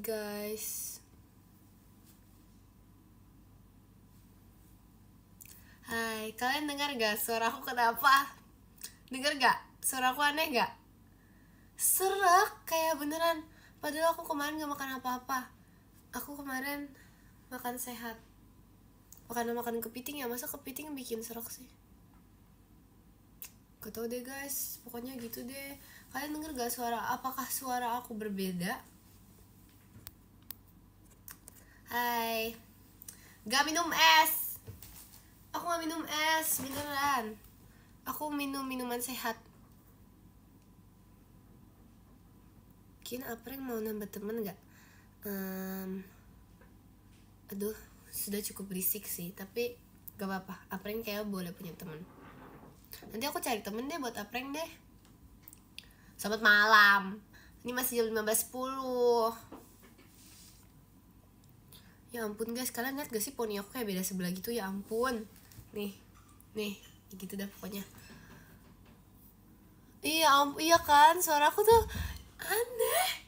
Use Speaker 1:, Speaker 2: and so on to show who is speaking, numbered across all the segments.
Speaker 1: guys. Hai, kalian dengar gak suara aku kenapa? Dengar gak? Suara aku aneh gak? Serak, kayak beneran. Padahal aku kemarin gak makan apa-apa. Aku kemarin makan sehat. Makan kepiting ya, masa kepiting bikin serak sih? Gak tau deh guys, pokoknya gitu deh. Kalian denger gak suara, apakah suara aku berbeda? Hai. Gak minum es. Aku gak minum es, beneran. Aku minum minuman sehat. Mungkin Apreng mau nambah temen gak? Aduh, sudah cukup berisik sih. Tapi gak apa-apa, Apreng kayak boleh punya temen. Nanti aku cari temen deh buat Apreng deh. Selamat malam. Ini masih jam 15.10. Ya ampun guys, kalian lihat gak sih poni aku kayak beda sebelah gitu? Ya ampun. Nih, gitu dah pokoknya. Iya kan, suara aku tuh aneh.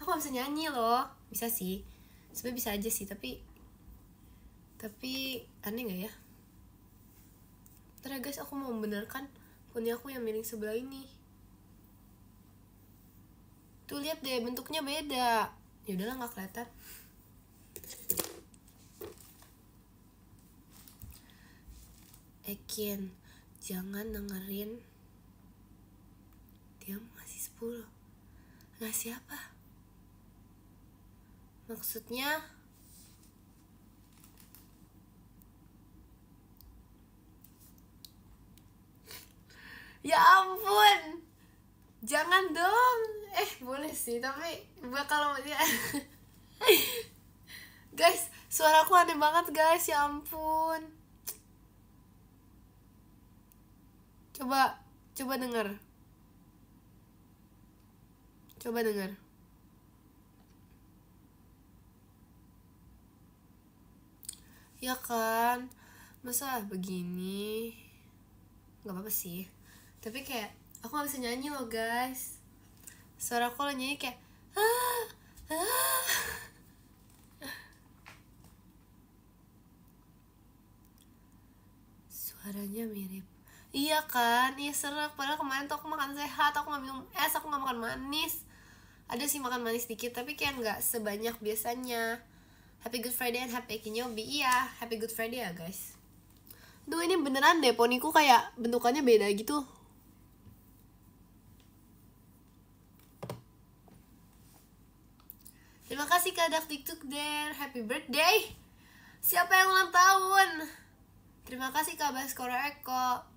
Speaker 1: Aku gak bisa nyanyi loh. Bisa sih, sebenernya bisa aja sih, tapi aneh gak ya? Ntar ya guys, aku mau membenarkan poni aku yang miring sebelah ini. Tuh lihat deh, bentuknya beda. Ya udahlah, nggak kelihatan. Ekin, jangan dengerin. Dia ngasih 10. Ngasih apa? Maksudnya ya ampun, jangan dong. Boleh sih, tapi bakal ya. Guys, suaraku aneh banget guys, ya ampun. Coba denger. Coba denger. Ya kan, masa begini? Gak apa-apa sih, tapi kayak aku gak bisa nyanyi loh guys. Suara aku kalau nyanyi kayak suaranya mirip. Iya kan, iya serak. Padahal kemarin tuh aku makan sehat, aku gak minum es, aku gak makan manis. Ada sih makan manis dikit, tapi kayak gak sebanyak biasanya. Happy Good Friday and Happy Ekin Yobi. Iya, Happy Good Friday ya guys. Duh, ini beneran deh, poniku kayak bentukannya beda gitu. Terima kasih Kak Dak TikTok Der. Happy birthday. Siapa yang ulang tahun? Terima kasih Kak Baskoro Eko.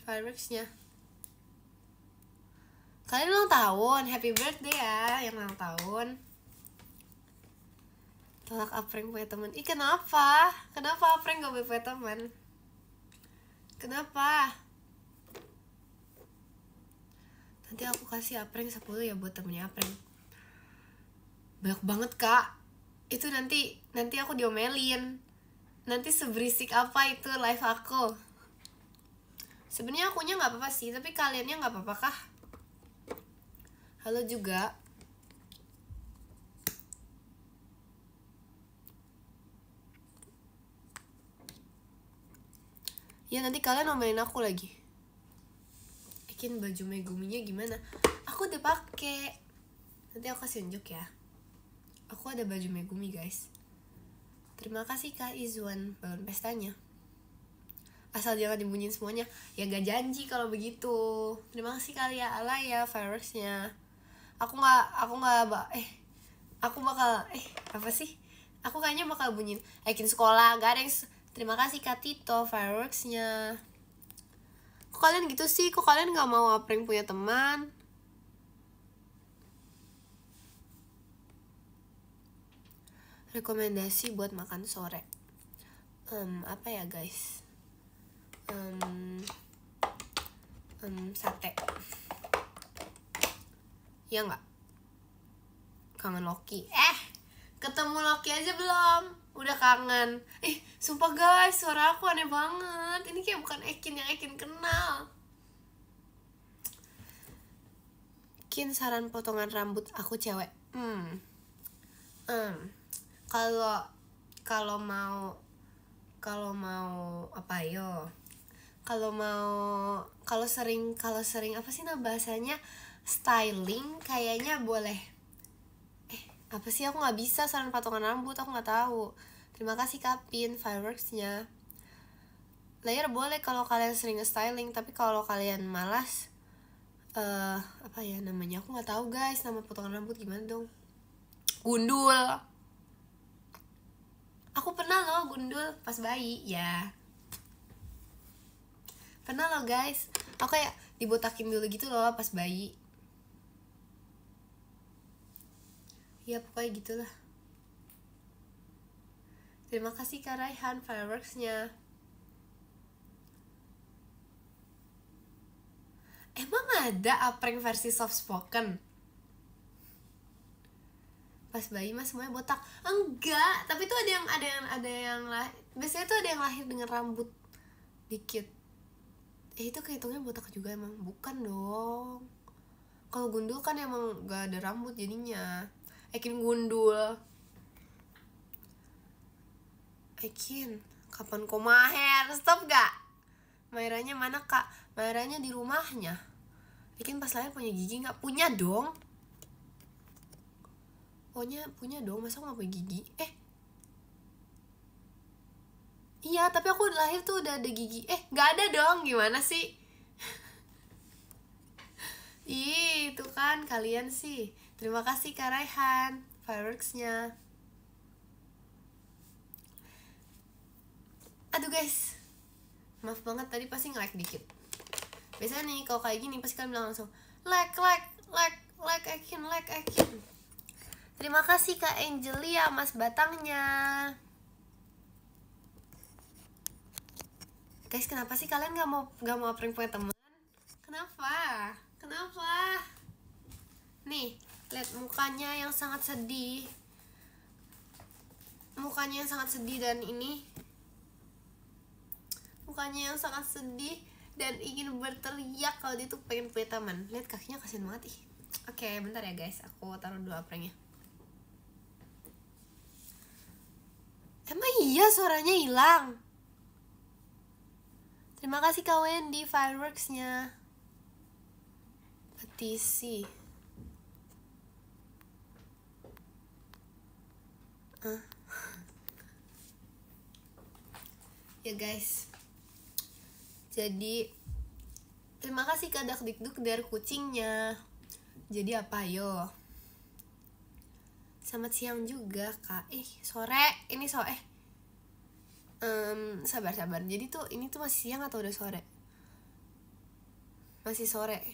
Speaker 1: Fireworksnya. Kalian ulang tahun. Happy birthday ya yang ulang tahun. Tolak Apreng punya teman. Kenapa? Kenapa Apreng gak boleh punya teman? Kenapa? Nanti aku kasih Apreng 10 ya buat temennya Apreng. Banyak banget kak. Itu nanti aku diomelin. Nanti seberisik apa itu live aku. Sebenarnya akunya nggak apa-apa sih, tapi kaliannya nggak apa-apa kah? Halo juga. Ya nanti kalian omelin aku lagi. Bikin baju Meguminya gimana? Aku udah pakai. Nanti aku kasih unjuk ya. Aku ada baju Megumi guys. Terima kasih Kak Izwan bangun pestanya. Asal jangan dibunyiin semuanya. Ya gak janji kalau begitu. Terima kasih kali ya Alaya fireworksnya. Aku kayaknya bakal bunyiin Ekin sekolah. Gak ada yang. Terima kasih Kak Tito fireworksnya. Kok kalian gitu sih? Kok kalian gak mau Apreng punya teman? Rekomendasi buat makan sore. Apa ya guys? Sate. Ya nggak? Kangen Loki. Ketemu Loki aja belum? Udah kangen. Sumpah guys, suara aku aneh banget. Ini kayak bukan Ekin yang Ekin kenal. Kin saran potongan rambut aku cewek. Kalau kalau mau apa yo? Kalau sering apa sih bahasanya, styling kayaknya boleh. Apa sih, aku nggak bisa saran patungan rambut, aku nggak tahu. Terima kasih Kapin fireworksnya. Layer boleh kalau kalian sering styling, tapi kalau kalian malas, apa ya namanya, aku nggak tahu guys, nama potongan rambut gimana dong. Gundul. Aku pernah loh gundul pas bayi ya. Pernah loh guys, aku kayak dibotakin dulu gitu loh pas bayi. Ya pokoknya gitulah. Terima kasih Kak Raihan fireworksnya. Emang ada prank versi soft spoken? Pas bayi mah semuanya botak? Enggak, tapi tuh ada yang lah. Biasanya tuh ada yang lahir dengan rambut dikit. Itu kehitungnya botak juga emang? Bukan dong. Kalau gundul kan emang gak ada rambut jadinya. Ekin gundul. Ekin, kapan kau maher? Stop gak? Maheranya mana kak? Maheranya di rumahnya. Ekin pas lahir punya gigi gak? Punya dong. Punya dong, masa aku gak punya gigi? Iya, tapi aku lahir tuh udah ada gigi. Gak ada dong, gimana sih? Ih, itu kan kalian sih. Terima kasih Kak Raihan fireworksnya. Aduh guys, maaf banget tadi pasti nge-like dikit. Biasanya nih kalau kayak gini pasti kalian bilang langsung like Ekin. Terima kasih Kak Angelia Mas Batangnya. Guys, kenapa sih kalian gak mau prank punya teman? Kenapa? Nih, lihat mukanya yang sangat sedih. Dan ini mukanya yang sangat sedih dan ingin berteriak kalau dia tuh pengen punya teman. Lihat kakinya kasihan banget ih. Oke, bentar ya guys, aku taruh dulu pranknya. Emang iya suaranya hilang. Terima kasih Kak Wendy fireworksnya. Petisi. Ya guys, jadi terima kasih Kak Dakdikduk dari kucingnya. Jadi apa yo? Selamat siang juga Kak. Sore. Ini sore. Sabar. Jadi tuh ini tuh masih siang atau udah sore? Masih sore.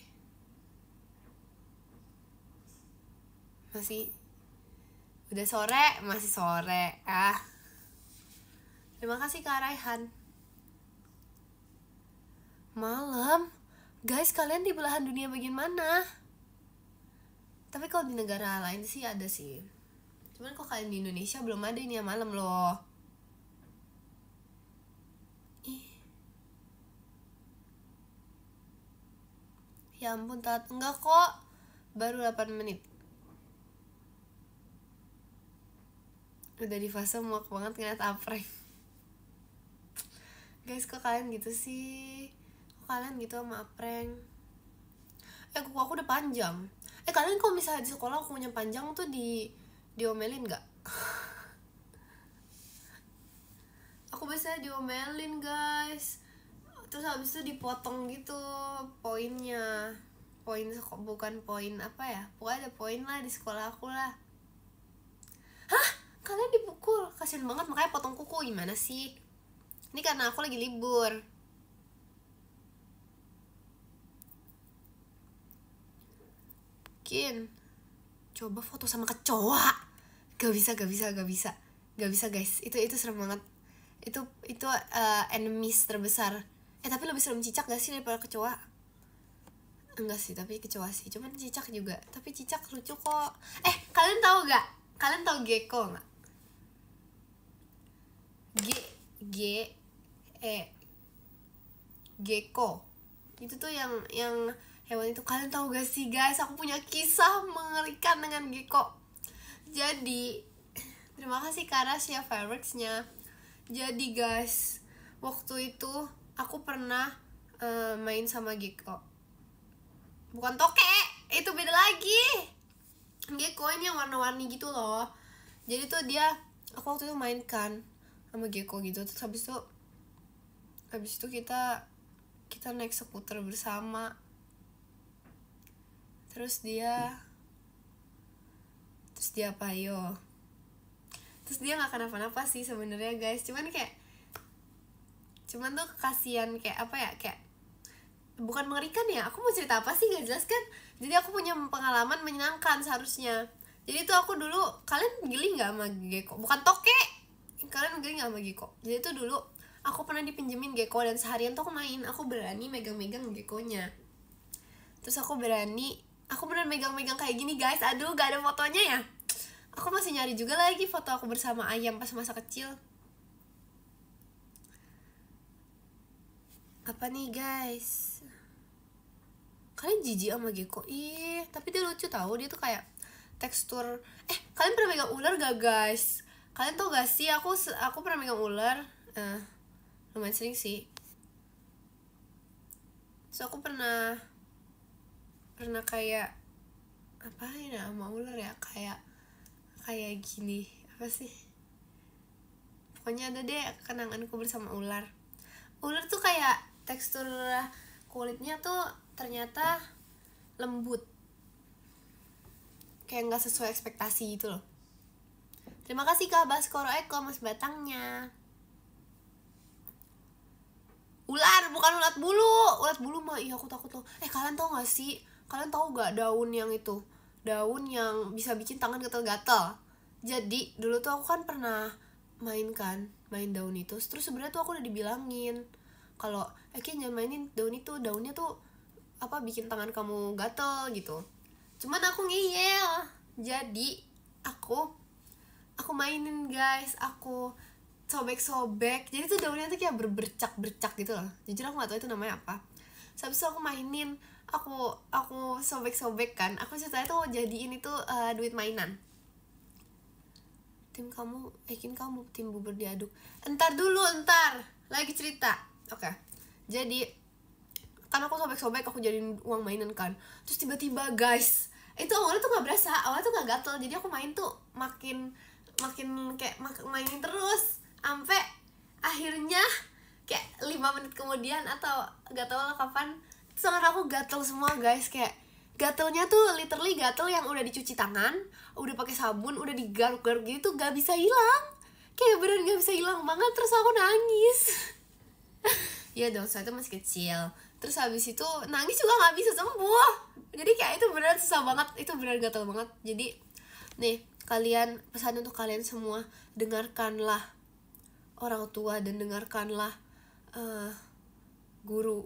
Speaker 1: Udah sore, masih sore. Terima kasih Kak Raihan. Malam. Guys, kalian di belahan dunia bagian mana? Tapi kalau di negara lain sih ada sih. Cuman kok kalian di Indonesia belum ada ini ya malam loh. Ya ampun, telat. Enggak kok, baru 8 menit. Udah di fase muak banget ngeliat prank. Guys, kok kalian gitu sih? Kok kalian gitu sama prank? Kuku aku udah panjang. Kalian kalau misalnya di sekolah kukunya panjang tuh diomelin gak? Aku biasanya diomelin guys. Terus habis itu dipotong gitu poinnya. Bukan poin apa ya, pokoknya ada poin lah di sekolah aku lah. Hah? Kalian dipukul? Kasian banget, makanya potong kuku. Gimana sih? Ini karena aku lagi libur. Kin, coba foto sama kecoa. Gak bisa guys. Itu serem banget. Itu enemies terbesar. Tapi lebih serem cicak gak sih daripada kecoa? Enggak sih, tapi kecoa sih. Cuman cicak juga, tapi cicak lucu kok. Kalian tahu gak? Kalian tahu gecko gak? Gecko. Itu tuh yang hewan itu. Kalian tahu gak sih guys? Aku punya kisah mengerikan dengan gecko. Jadi terima kasih Kak Rasya fireworksnya. Jadi guys, waktu itu aku pernah main sama Gecko. Bukan toke, itu beda lagi. Gecko ini yang warna-warni gitu loh. Jadi tuh aku waktu itu main kan sama Gecko gitu. Terus habis itu kita naik skuter bersama. Terus dia apa yo? Terus dia nggak kenapa-napa sih sebenarnya guys. Cuman tuh kasihan, kayak apa ya, kayak bukan mengerikan ya. Aku mau cerita apa sih, gak jelas kan. Jadi aku punya pengalaman menyenangkan seharusnya. Jadi tuh aku dulu, kalian geli nggak sama Gecko? Bukan toke, kalian geli nggak sama Gecko? Jadi tuh dulu aku pernah dipinjemin Gecko, dan seharian tuh aku main. Aku berani megang-megang Geckonya. Terus aku beneran megang-megang kayak gini guys. Aduh, gak ada fotonya ya. Aku masih nyari juga lagi foto aku bersama ayam pas masa kecil. Apa nih guys? Kalian jijik sama Gecko? Ih, tapi dia lucu tahu. Dia tuh kayak tekstur. Kalian pernah megang ular gak guys? Kalian tau gak sih, aku pernah megang ular. Lumayan sering sih. So aku pernah kayak apa ya sama ular ya, kayak gini, apa sih, pokoknya ada deh kenanganku bersama ular. Ular tuh kayak tekstur kulitnya tuh ternyata lembut, kayak nggak sesuai ekspektasi gitu loh. Terima kasih Kak Baskoro Eko mas batangnya. Ular, bukan ulat bulu. Ulat bulu mah iya aku takut loh. Kalian tau gak sih, kalian tau gak daun yang itu, daun yang bisa bikin tangan gatel-gatel? Jadi dulu tuh aku kan pernah main daun itu. Terus sebenarnya tuh aku udah dibilangin kalau jangan mainin daun itu, daunnya tuh apa, bikin tangan kamu gatel gitu. Cuman aku ngeyel. Jadi aku mainin guys, aku sobek-sobek. Jadi tuh daunnya tuh kayak berbercak-bercak gitu loh. Jujur aku gak tahu itu namanya apa. Habis itu aku mainin, aku sobek-sobek kan. Aku ceritanya tuh jadiin itu duit mainan. Tim kamu tim bubur diaduk. Entar lagi cerita. Oke. Jadi kan aku sobek-sobek, aku jadiin uang mainan kan. Terus tiba-tiba guys, itu awalnya tuh gak berasa, awalnya tuh gak gatel. Jadi aku main tuh makin kayak mainin terus sampai akhirnya kayak 5 menit kemudian atau gak tau lah kapan, tangan aku gatel semua guys. Kayak gatelnya tuh literally gatel yang udah dicuci tangan, udah pakai sabun, udah digaruk-garuk gitu, gak bisa hilang. Kayak beneran gak bisa hilang banget. Terus aku nangis. Ya dong, soalnya itu masih kecil. Terus habis itu nangis juga gak bisa sembuh. Jadi kayak itu beneran susah banget, itu beneran gatel banget. Jadi nih, kalian, pesan untuk kalian semua, dengarkanlah orang tua dan dengarkanlah guru.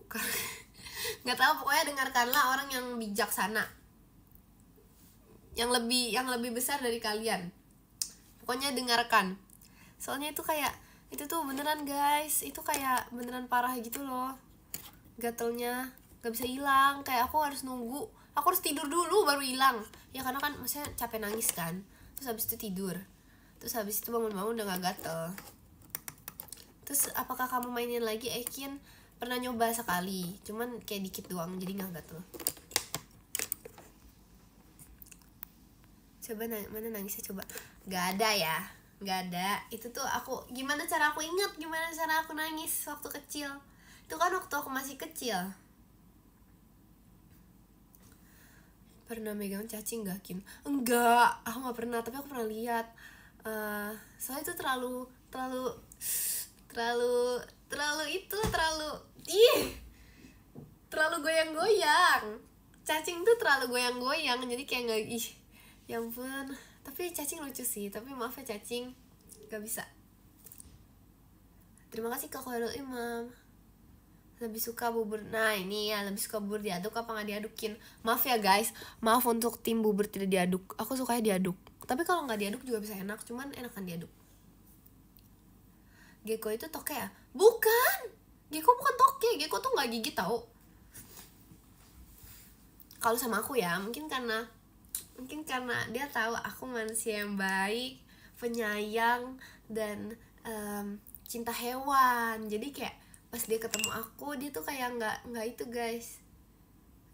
Speaker 1: Nggak tahu, pokoknya dengarkanlah orang yang bijaksana, yang lebih besar dari kalian. Pokoknya dengarkan. Soalnya itu kayak, itu tuh beneran guys, itu kayak beneran parah gitu loh. Gatelnya nggak bisa hilang. Kayak aku harus nunggu, aku harus tidur dulu baru hilang. Ya karena kan maksudnya capek nangis kan. Terus habis itu tidur. Terus habis itu bangun-bangun udah gak gatel. Terus apakah kamu mainin lagi? Ekin pernah nyoba sekali, cuman kayak dikit doang, jadi gak gatel. Coba mana nangisnya coba. Gak ada ya, gak ada. Itu tuh aku, gimana cara aku ingat gimana cara aku nangis waktu kecil. Itu kan waktu aku masih kecil. Pernah megang cacing gak, Kin? Enggak, aku gak pernah, tapi aku pernah lihat. Soalnya itu terlalu goyang-goyang. Cacing tuh terlalu goyang-goyang, jadi kayak gak, ya ampun. Tapi cacing lucu sih, tapi maaf ya cacing, gak bisa. Terima kasih Kak Khairul Imam. Lebih suka bubur, nah ini ya, lebih suka bubur diaduk apa nggak diadukin? Maaf ya guys, maaf untuk tim bubur tidak diaduk. Aku sukanya diaduk, tapi kalau nggak diaduk juga bisa enak, cuman enakan diaduk. Gecko itu toke ya? Bukan, Gecko bukan toke. Gecko tuh nggak gigit tau. Kalau sama aku ya, mungkin karena Mungkin karena dia tahu aku manusia yang baik, penyayang, dan cinta hewan. Jadi kayak pas dia ketemu aku, dia tuh kayak nggak itu guys,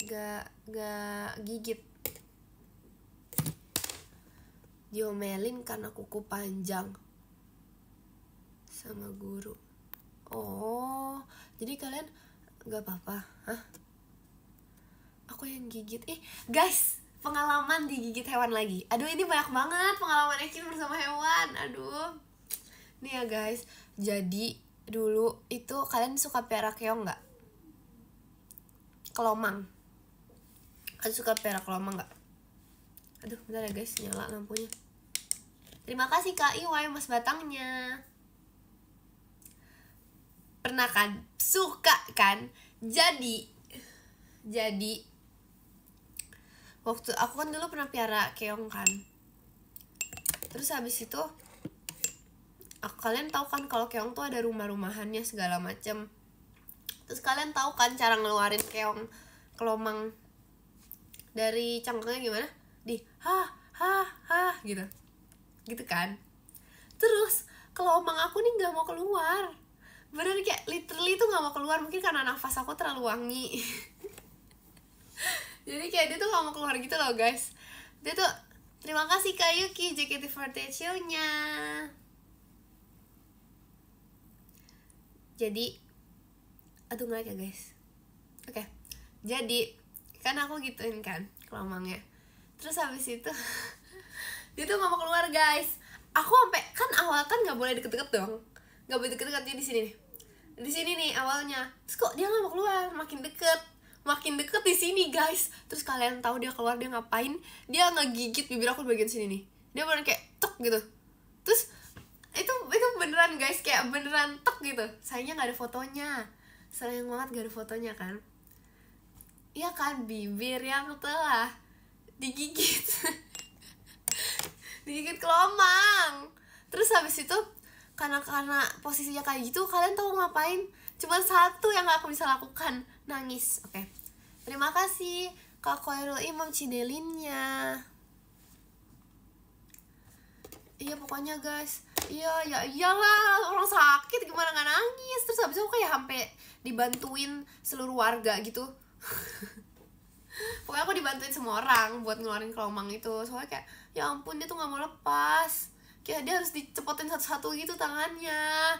Speaker 1: nggak gigit. Diomelin karena kuku panjang sama guru. Oh, jadi kalian nggak apa-apa? Hah? Aku yang gigit. Guys, pengalaman digigit hewan lagi. Aduh, ini banyak banget pengalaman Ekin bersama hewan. Aduh. Nih ya guys, jadi dulu itu kalian suka piara keong nggak? Kelomang. Kalian suka piara kelomang nggak? Aduh, bentar ya guys, nyala lampunya. Terima kasih Kak Iwai mas batangnya. Pernah kan? Suka kan? Jadi waktu aku kan dulu pernah piara keong kan. Terus habis itu kalian tahu kan kalau keong tuh ada rumah-rumahannya segala macem. Terus kalian tahu kan cara ngeluarin keong kelomang dari cangkangnya gimana? Di gitu kan. Terus kelomang aku nih nggak mau keluar, bener kayak literally tuh nggak mau keluar. Mungkin karena nafas aku terlalu wangi. Jadi kayak dia tuh nggak mau keluar gitu loh guys. Dia tuh, terima kasih Kak Yuki JKT48 show-nya. Jadi aduh nggak ya guys. Oke. Jadi kan aku gituin kan kelomangnya. Terus habis itu dia tuh nggak mau keluar guys. Aku sampai kan awal kan nggak boleh deket-deket dong, nggak boleh deket-deket. Dia di sini nih awalnya. Terus kok dia nggak mau keluar, makin deket di sini guys. Terus kalian tahu dia keluar dia ngapain? Dia ngegigit bibir aku di bagian sini nih. Dia beneran kayak tek gitu. Terus itu beneran guys, kayak beneran tek gitu. Sayangnya nggak ada fotonya, sayang banget gak ada fotonya kan. Iya kan, bibir yang telah digigit. Digigit kelomang. Terus habis itu karena posisinya kayak gitu, kalian tahu ngapain? Cuma satu yang gak aku bisa lakukan, nangis. Oke. Terima kasih Kak Koirul Imam Cidelinnya. Iya pokoknya guys. Iya ya iyalah, orang sakit gimana nggak nangis. Terus habis itu aku kayak sampai dibantuin seluruh warga gitu. Pokoknya aku dibantuin semua orang buat ngeluarin kelomang itu. Soalnya kayak ya ampun, dia tuh nggak mau lepas. Kayak dia harus dicepotin satu-satu gitu tangannya.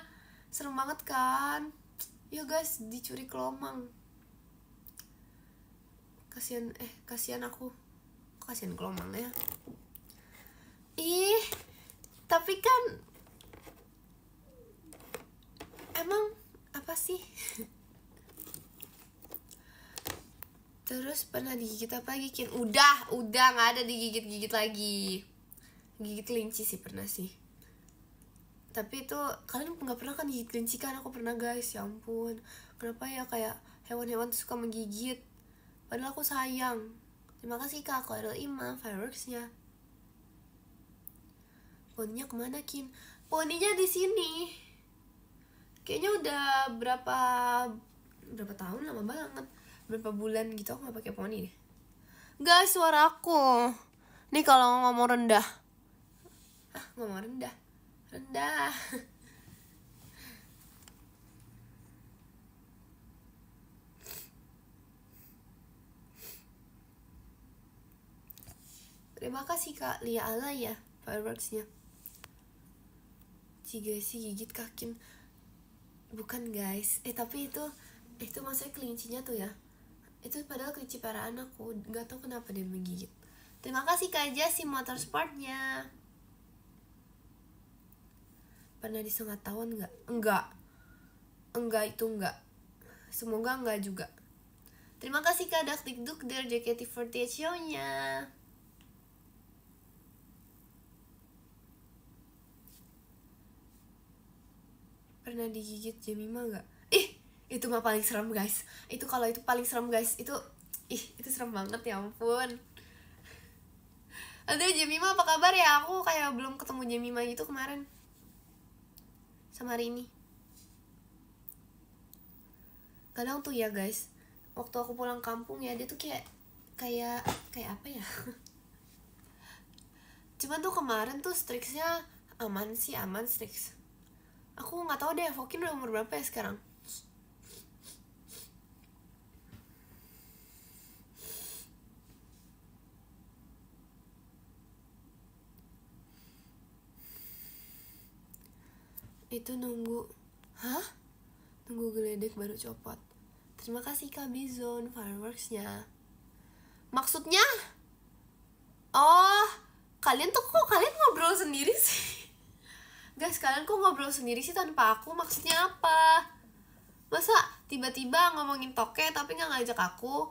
Speaker 1: Serem banget kan. Ya guys, dicuri kelomang. Kasihan aku. Kasihan kelomangnya. Tapi kan emang apa sih? Terus pernah digigit apa lagi Kin? Udah nggak ada digigit lagi. Gigit kelinci sih pernah sih. Tapi itu kalian nggak pernah kan gigit kelinci kan? Aku pernah guys, ya ampun. Kenapa ya kayak hewan-hewan tuh suka menggigit? Padahal aku sayang. Terima kasih Kak Koirul Imam fireworksnya. Poninya kemana Kin? Poninya di sini. Kayaknya udah berapa tahun, lama banget. Berapa bulan gitu aku gak pakai poni deh. Guys, suara aku nih kalau ngomong rendah. Ngomong rendah. Terima kasih Kak Lia Ala ya fireworksnya. Cigasi gigit kakin. Bukan guys. Tapi itu maksudnya kelincinya tuh ya. Itu padahal kelinci peliharaan aku. Gak tau kenapa dia menggigit. Terima kasih Kak Jasi motorsportnya. Pernah disengat tawon gak? Enggak itu enggak. Semoga enggak juga. Terima kasih Kak Dakdikduk dari JKT48 show-nya. Pernah digigit Jemima gak? Itu mah paling serem guys. Itu kalau itu paling serem guys. Itu serem banget ya ampun. Aduh Jemima apa kabar ya? Aku kayak belum ketemu Jemima gitu kemarin sama hari ini. Kadang tuh ya guys, waktu aku pulang kampung ya, dia tuh kayak apa ya? Cuman tuh kemarin tuh Strixnya aman Strix. Aku nggak tahu deh Fokin udah umur berapa ya sekarang. Itu nunggu geledek baru copot. Terima kasih Kak Bizon fireworksnya. Maksudnya kalian ngobrol sendiri sih. Guys, kalian kok ngobrol sendiri sih tanpa aku? Maksudnya apa? Masa tiba-tiba ngomongin toke tapi gak ngajak aku?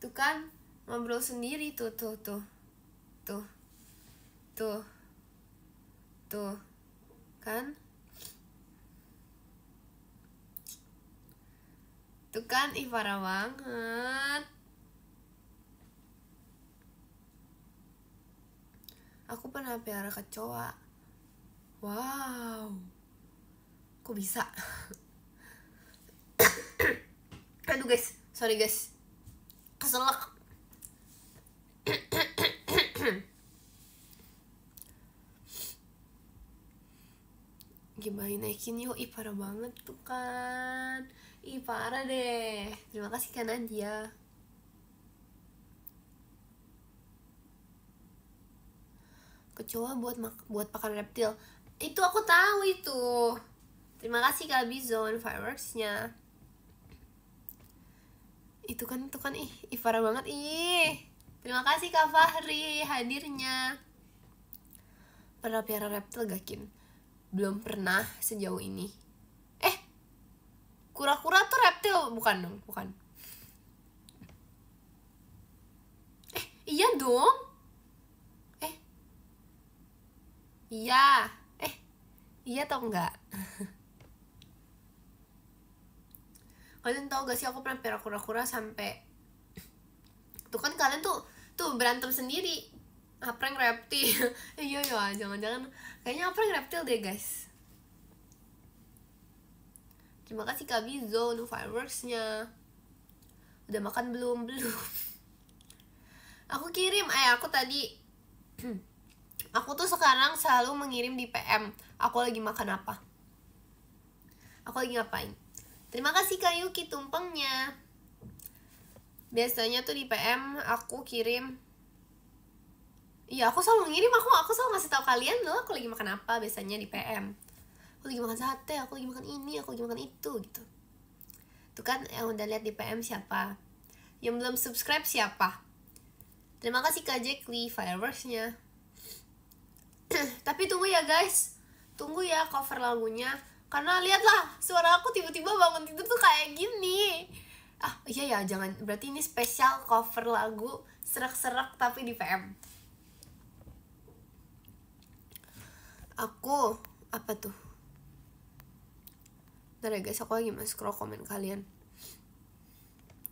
Speaker 1: Tuh kan, ngobrol sendiri tuh. Kan? Tuh kan, parah banget. Aku pernah pelihara kecoa. Wow. Kok bisa? Aduh guys, sorry guys. Keselak. Gimana naikin yuk, parah banget tuh kan. Parah deh. Terima kasih Kak Nadia. Kecoa buat pakan reptil. Itu aku tahu itu. Terima kasih Kak Bizon fireworksnya. Itu kan parah banget Terima kasih Kak Fahri hadirnya. Pernah pelihara reptil gak Kin? Belum pernah sejauh ini. Kura-kura tuh reptil bukan dong? Bukan. Iya dong. Iya. Iya atau enggak? Kalian tahu gak sih aku pernah pelihara kura-kura sampai tuh kan kalian tuh berantem sendiri. Prank reptil. Iya ya, jangan-jangan kayaknya prank reptil deh guys. Terima kasih Kak Bizon fireworksnya. Udah makan belum? Aku kirim aku tadi. Aku tuh sekarang selalu mengirim di PM aku lagi makan apa, aku lagi ngapain. Terima kasih Kak Yuki tumpengnya. Biasanya tuh di PM aku kirim. Iya, aku selalu ngirim, aku selalu ngasih tahu kalian loh aku lagi makan apa biasanya di PM. Aku lagi makan sate, aku lagi makan ini, aku lagi makan itu gitu. Tuh kan yang udah lihat di PM siapa? Yang belum subscribe siapa? Terima kasih Kak Jackly fireworksnya. Tapi tunggu ya guys, tunggu ya cover lagunya. Karena lihatlah suara aku tiba-tiba bangun tidur tuh kayak gini. Iya ya, jangan, berarti ini spesial cover lagu serak-serak tapi di PM. Aku apa tuh? Bentar ya guys, aku lagi scroll komen kalian.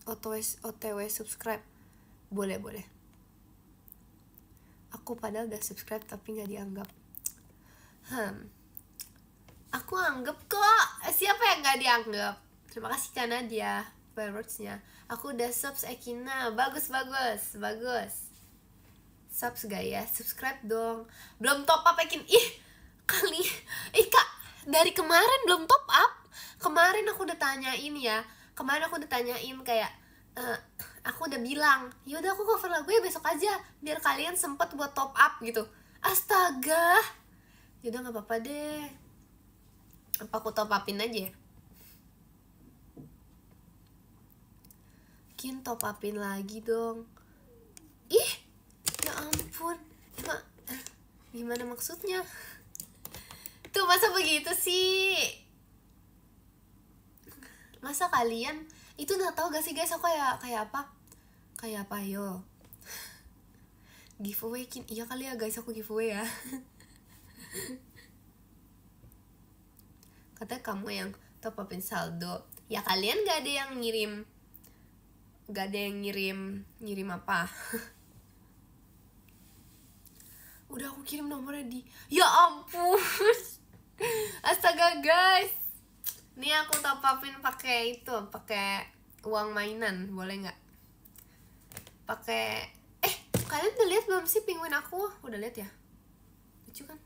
Speaker 1: OTW subscribe. Boleh. Aku padahal udah subscribe tapi gak dianggap. Aku anggap kok. Siapa yang gak dianggap? Terima kasih Kak Nadia fireworksnya. Aku udah subs Ekina. Bagus. Subs gak ya? Subscribe dong. Belum top up Ekin. Kak, dari kemarin belum top up. Kemarin aku udah tanyain kayak aku udah bilang, yaudah aku cover lagu ya besok aja biar kalian sempet buat top up gitu. Astaga. Yaudah gak apa-apa deh. Apa aku top upin aja? Kin top upin lagi dong. Ya ampun. Gimana maksudnya? Tuh masa begitu sih? Masa kalian itu udah tahu gak sih guys aku kayak apa? Kayak apa yo? Giveaway Kin. Iya kali ya guys, aku giveaway ya. Katanya kamu yang top upin saldo. Ya kalian gak ada yang ngirim. Gak ada yang ngirim apa? Udah aku kirim nomornya di. Ya ampun. Astaga guys. Nih aku top upin pakai uang mainan, boleh nggak? pakai kalian udah lihat belum sih penguin aku? Udah lihat ya? Lucu kan?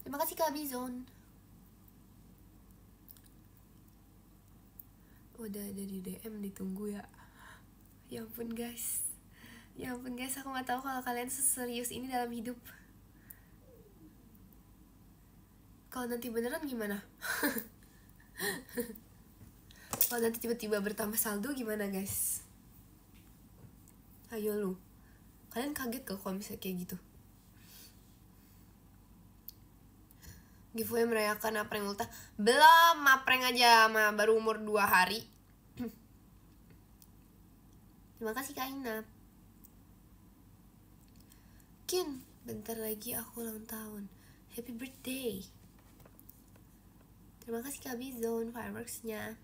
Speaker 1: Terima kasih Kak Bizon. Udah ada di DM, ditunggu ya. Ya ampun guys. Ya ampun guys, aku gak tahu kalau kalian seserius ini dalam hidup. Kalau nanti beneran gimana? Kalau nanti tiba-tiba bertambah saldo gimana guys? Ayo lu. Kalian kaget gak kalau misalnya kayak gitu? Giveaway merayakan Apreng Ulta. Belum, Apreng aja mah baru umur 2 hari. Terima kasih Kak Inap. Kin, bentar lagi aku ulang tahun. Happy birthday. Terima kasih Kak Bizon fireworksnya.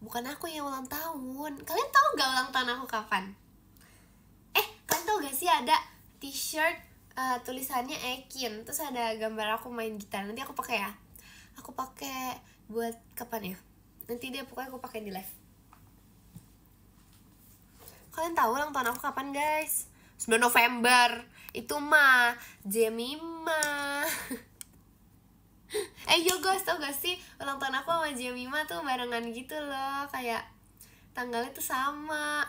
Speaker 1: Bukan aku yang ulang tahun. Kalian tahu gak ulang tahun aku kapan? Kalian tahu gak sih ada t-shirt tulisannya Ekin, terus ada gambar aku main gitar. Nanti aku pakai ya. Aku pakai buat kapan ya? Nanti dia pokoknya aku pakai di live. Kalian tahu ulang tahun aku kapan guys? 9 November. Itu mah Jemima. Yo guys, tau gak sih ulang tahun aku sama Jemima tuh barengan gitu loh, kayak tanggalnya tuh sama.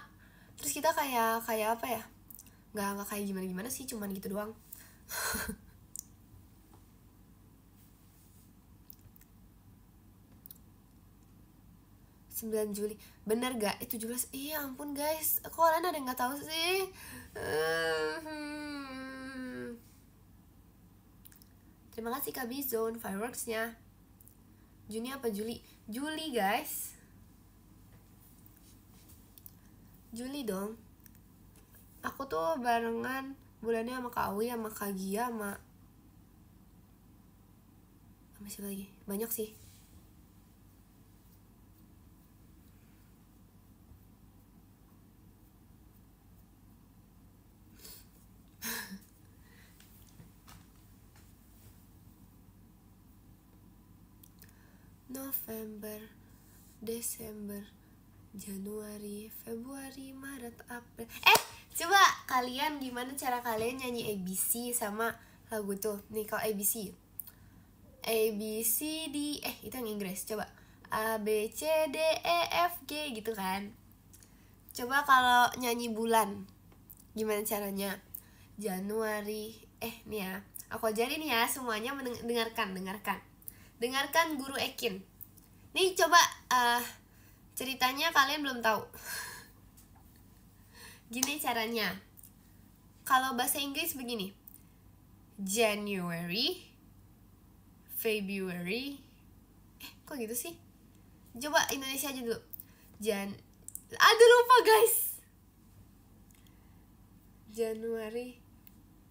Speaker 1: Terus kita kayak apa ya? Nggak kayak gimana sih, cuman gitu doang. 9 Juli. Bener gak? 17. Iya ampun guys. Kok kalian ada yang gak tahu sih? Terima kasih Kak Bizon fireworksnya. Juni apa Juli? Juli guys. Juli dong. Aku tuh barengan bulannya sama Kak Awi, sama Kak Gia, sama siapa lagi? Banyak sih. November, Desember, Januari, Februari, Maret, April. Coba kalian gimana cara kalian nyanyi ABC sama lagu tuh? Nih kalau ABC, A B C D, itu yang Inggris. Coba A B C D E F G gitu kan. Coba kalau nyanyi bulan, gimana caranya? Januari, nih ya, aku ajarin ya semuanya, dengarkan Guru Ekin. Nih coba ceritanya kalian belum tahu. Gini caranya. Kalau bahasa Inggris begini. January, February. Kok gitu sih? Coba Indonesia aja dulu. Aduh lupa guys. Januari,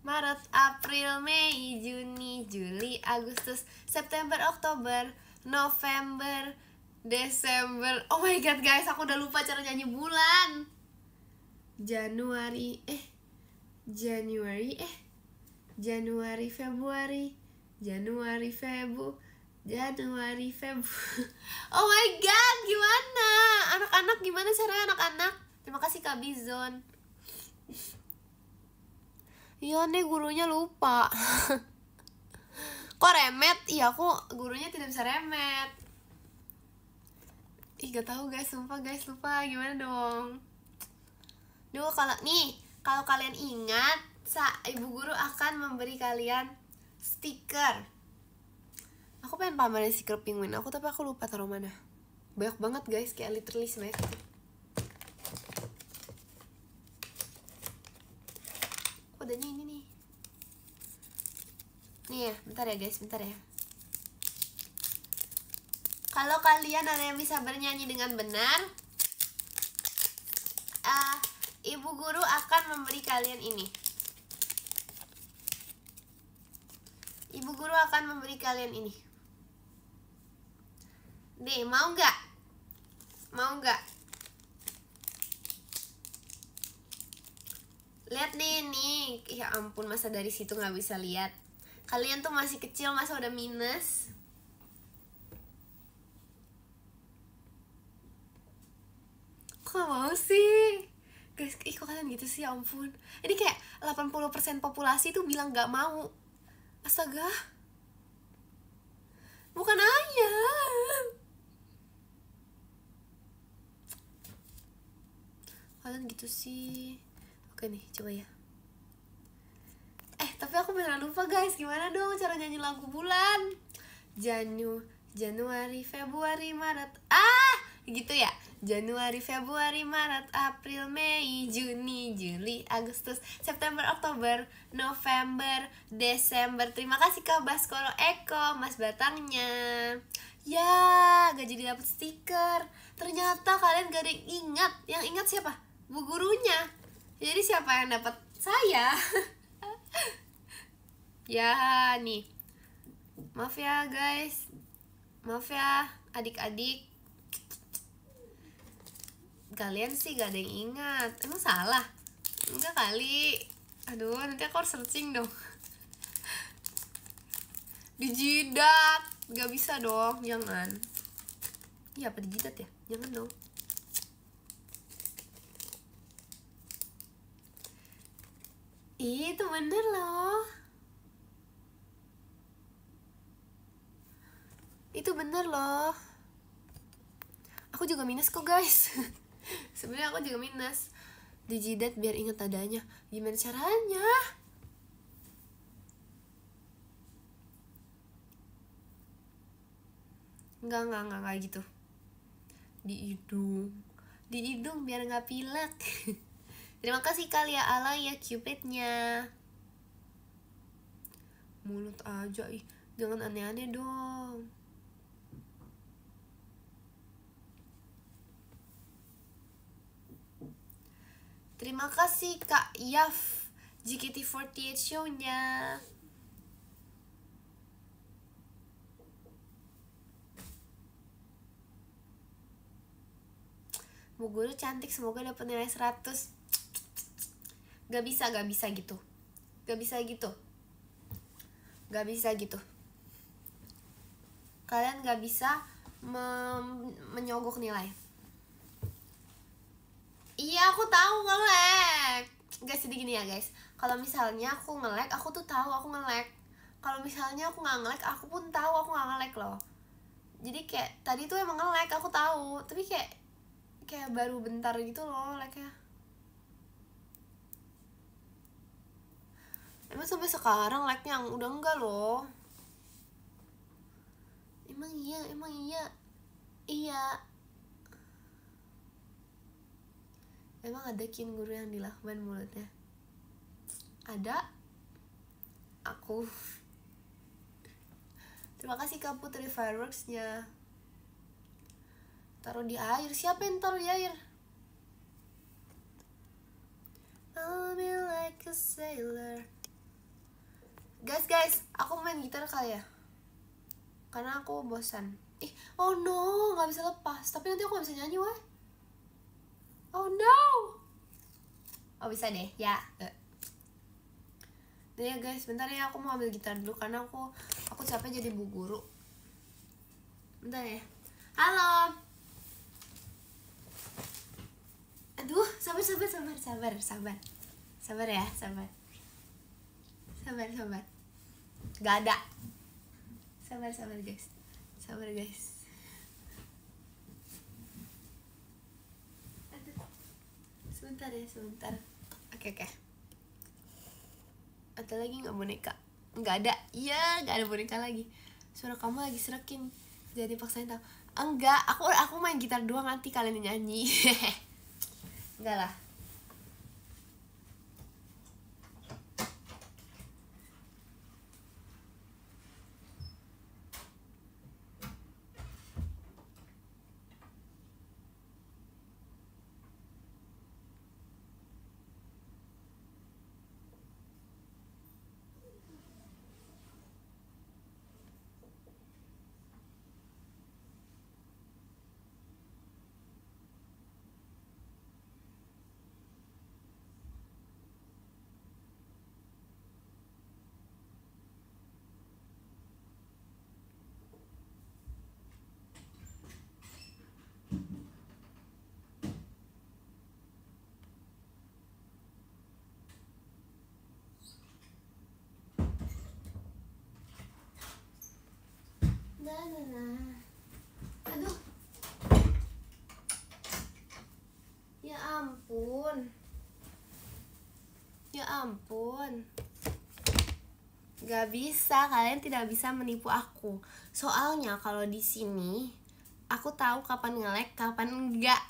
Speaker 1: Maret, April, Mei, Juni, Juli, Agustus, September, Oktober, November, Desember. Oh my god guys, aku udah lupa cara nyanyi bulan. Januari, Februari, Oh my god, gimana? Anak-anak gimana caranya anak-anak? Terima kasih Kak Bizon. Iya nih gurunya lupa. Kok remet? Iya aku gurunya tidak bisa remet. Gak tahu guys, sumpah guys, lupa. Gimana dong? Duh, kalau kalian ingat, ibu guru akan memberi kalian stiker. Aku pengen pamerin stiker penguin aku, tapi aku lupa taruh mana. Banyak banget guys, kayak literally sebanyak itu. Kodenya ini nih. Nih ya, bentar ya guys, bentar ya. Kalau kalian ada yang bisa bernyanyi dengan benar, ibu guru akan memberi kalian ini. Ibu guru akan memberi kalian ini. Nih, mau nggak? Mau nggak? Lihat nih. Ya ampun, masa dari situ nggak bisa lihat? Kalian tuh masih kecil, masa udah minus? gak mau sih guys. Ih kok kalian gitu sih, ya ampun. Ini kayak 80% populasi tuh bilang gak mau. Astaga, bukan ayam. Kalian gitu sih. Oke nih, coba ya. Tapi aku beneran lupa guys. Gimana dong cara nyanyi lagu bulan? Januari, Februari, Maret. Gitu ya. Januari, Februari, Maret, April, Mei, Juni, Juli, Agustus, September, Oktober, November, Desember. Terima kasih Kak Baskoro Eko, Mas Batangnya. Ya, gak jadi dapet stiker. Ternyata kalian gak ada yang ingat. Yang ingat siapa? Bu gurunya. Jadi siapa yang dapat? Saya. Ya nih, maaf ya guys, maaf ya adik-adik, kalian sih gak ada yang ingat. Emang salah? Enggak kali. Aduh, nanti aku harus searching dong. Dijidat, gak bisa dong, jangan. Iya apa dijidat ya? Jangan dong. Itu bener loh. Itu bener loh. Aku juga minus kok guys. Sebenarnya aku juga minus. Dijidat biar ingat adanya. Gimana caranya? Enggak gitu. Di hidung biar nggak pilek. Terima kasih kali ya Ala ya Cupidnya. Mulut aja ih, jangan aneh-aneh dong. Terima kasih Kak Yaf JKT48 show-nya. Bu guru cantik, semoga dapat nilai 100. Gak bisa gitu. Gak bisa gitu. Kalian gak bisa menyogok nilai. Iya aku tahu nge-lag. Guys jadi gini ya guys, kalau misalnya aku nge-lag, aku tuh tahu aku nge-lag. Kalau misalnya aku nggak nge-lag, aku pun tahu aku nggak nge-lag loh. Jadi kayak tadi tuh emang nge-lag, aku tahu. Tapi kayak baru bentar gitu loh lag-nya. Emang sampai sekarang lag-nya udah enggak loh. Emang iya. Iya. Emang ada kin guru yang dilakban mulutnya? Ada. Aku. Terima kasih Kak Putri Fireworks-nya. Taruh di air. Siapa yang taruh di air? I'll be like a sailor. Guys, aku main gitar kali ya? Karena aku bosan. Oh no, nggak bisa lepas. Tapi nanti aku nggak bisa nyanyi, wah. Oh no. Oh bisa deh, ya. Deh ya guys, bentar ya, aku mau ambil gitar dulu karena aku capek jadi bu guru. Bentar ya. Halo. Aduh, sabar ya, sabar. Gak ada. Sabar guys. Sebentar. Oke. Ada lagi nggak boneka? Nggak ada. Iya, nggak ada boneka lagi. Suara kamu lagi serakin. Jadi paksain tau. Enggak, aku main gitar doang, nanti kalian nyanyi. Enggak lah. ampun. Gak bisa, kalian tidak bisa menipu aku. Soalnya kalau di sini aku tahu kapan nge-lag, kapan enggak.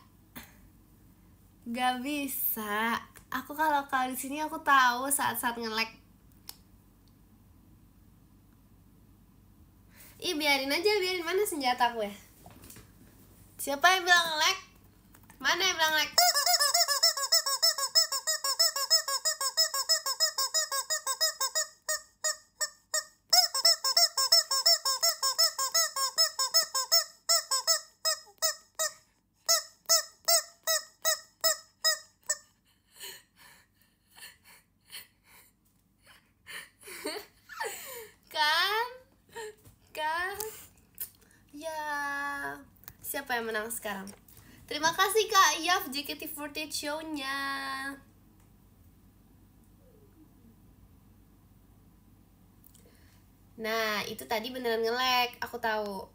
Speaker 1: Gak bisa. Aku kalau di sini aku tahu saat-saat nge-lag. Ih, biarin aja, biarin. Mana senjata gue? Siapa yang bilang nge-lag? Mana yang bilang nge-lag? Kan ya, siapa yang menang sekarang? Terima kasih Kak Iyaf JKT48 show-nya. Nah, itu tadi beneran nge-lag, aku tahu.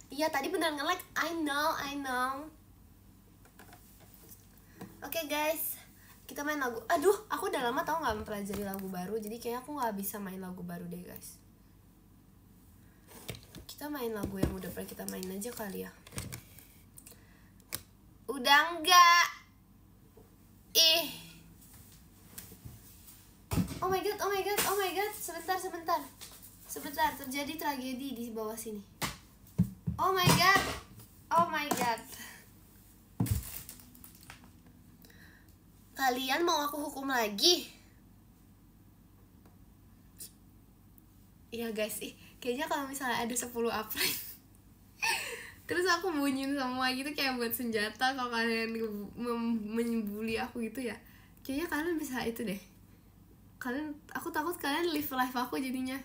Speaker 1: Iya, tadi beneran nge-lag. I know. Oke, guys, kita main lagu. Aduh, aku udah lama tau gak mempelajari lagu baru. Jadi kayaknya aku gak bisa main lagu baru deh, guys. Kita main lagu yang udah pernah kita main aja kali ya. Udah enggak. Oh my god. Sebentar, terjadi tragedi di bawah sini. Oh my god. Kalian mau aku hukum lagi? Iya guys, kayaknya kalau misalnya ada 10 upline terus aku bunyiin semua gitu kayak buat senjata kalau kalian menyembuli aku gitu ya. Kayaknya kalian bisa itu deh. Aku takut kalian live aku jadinya.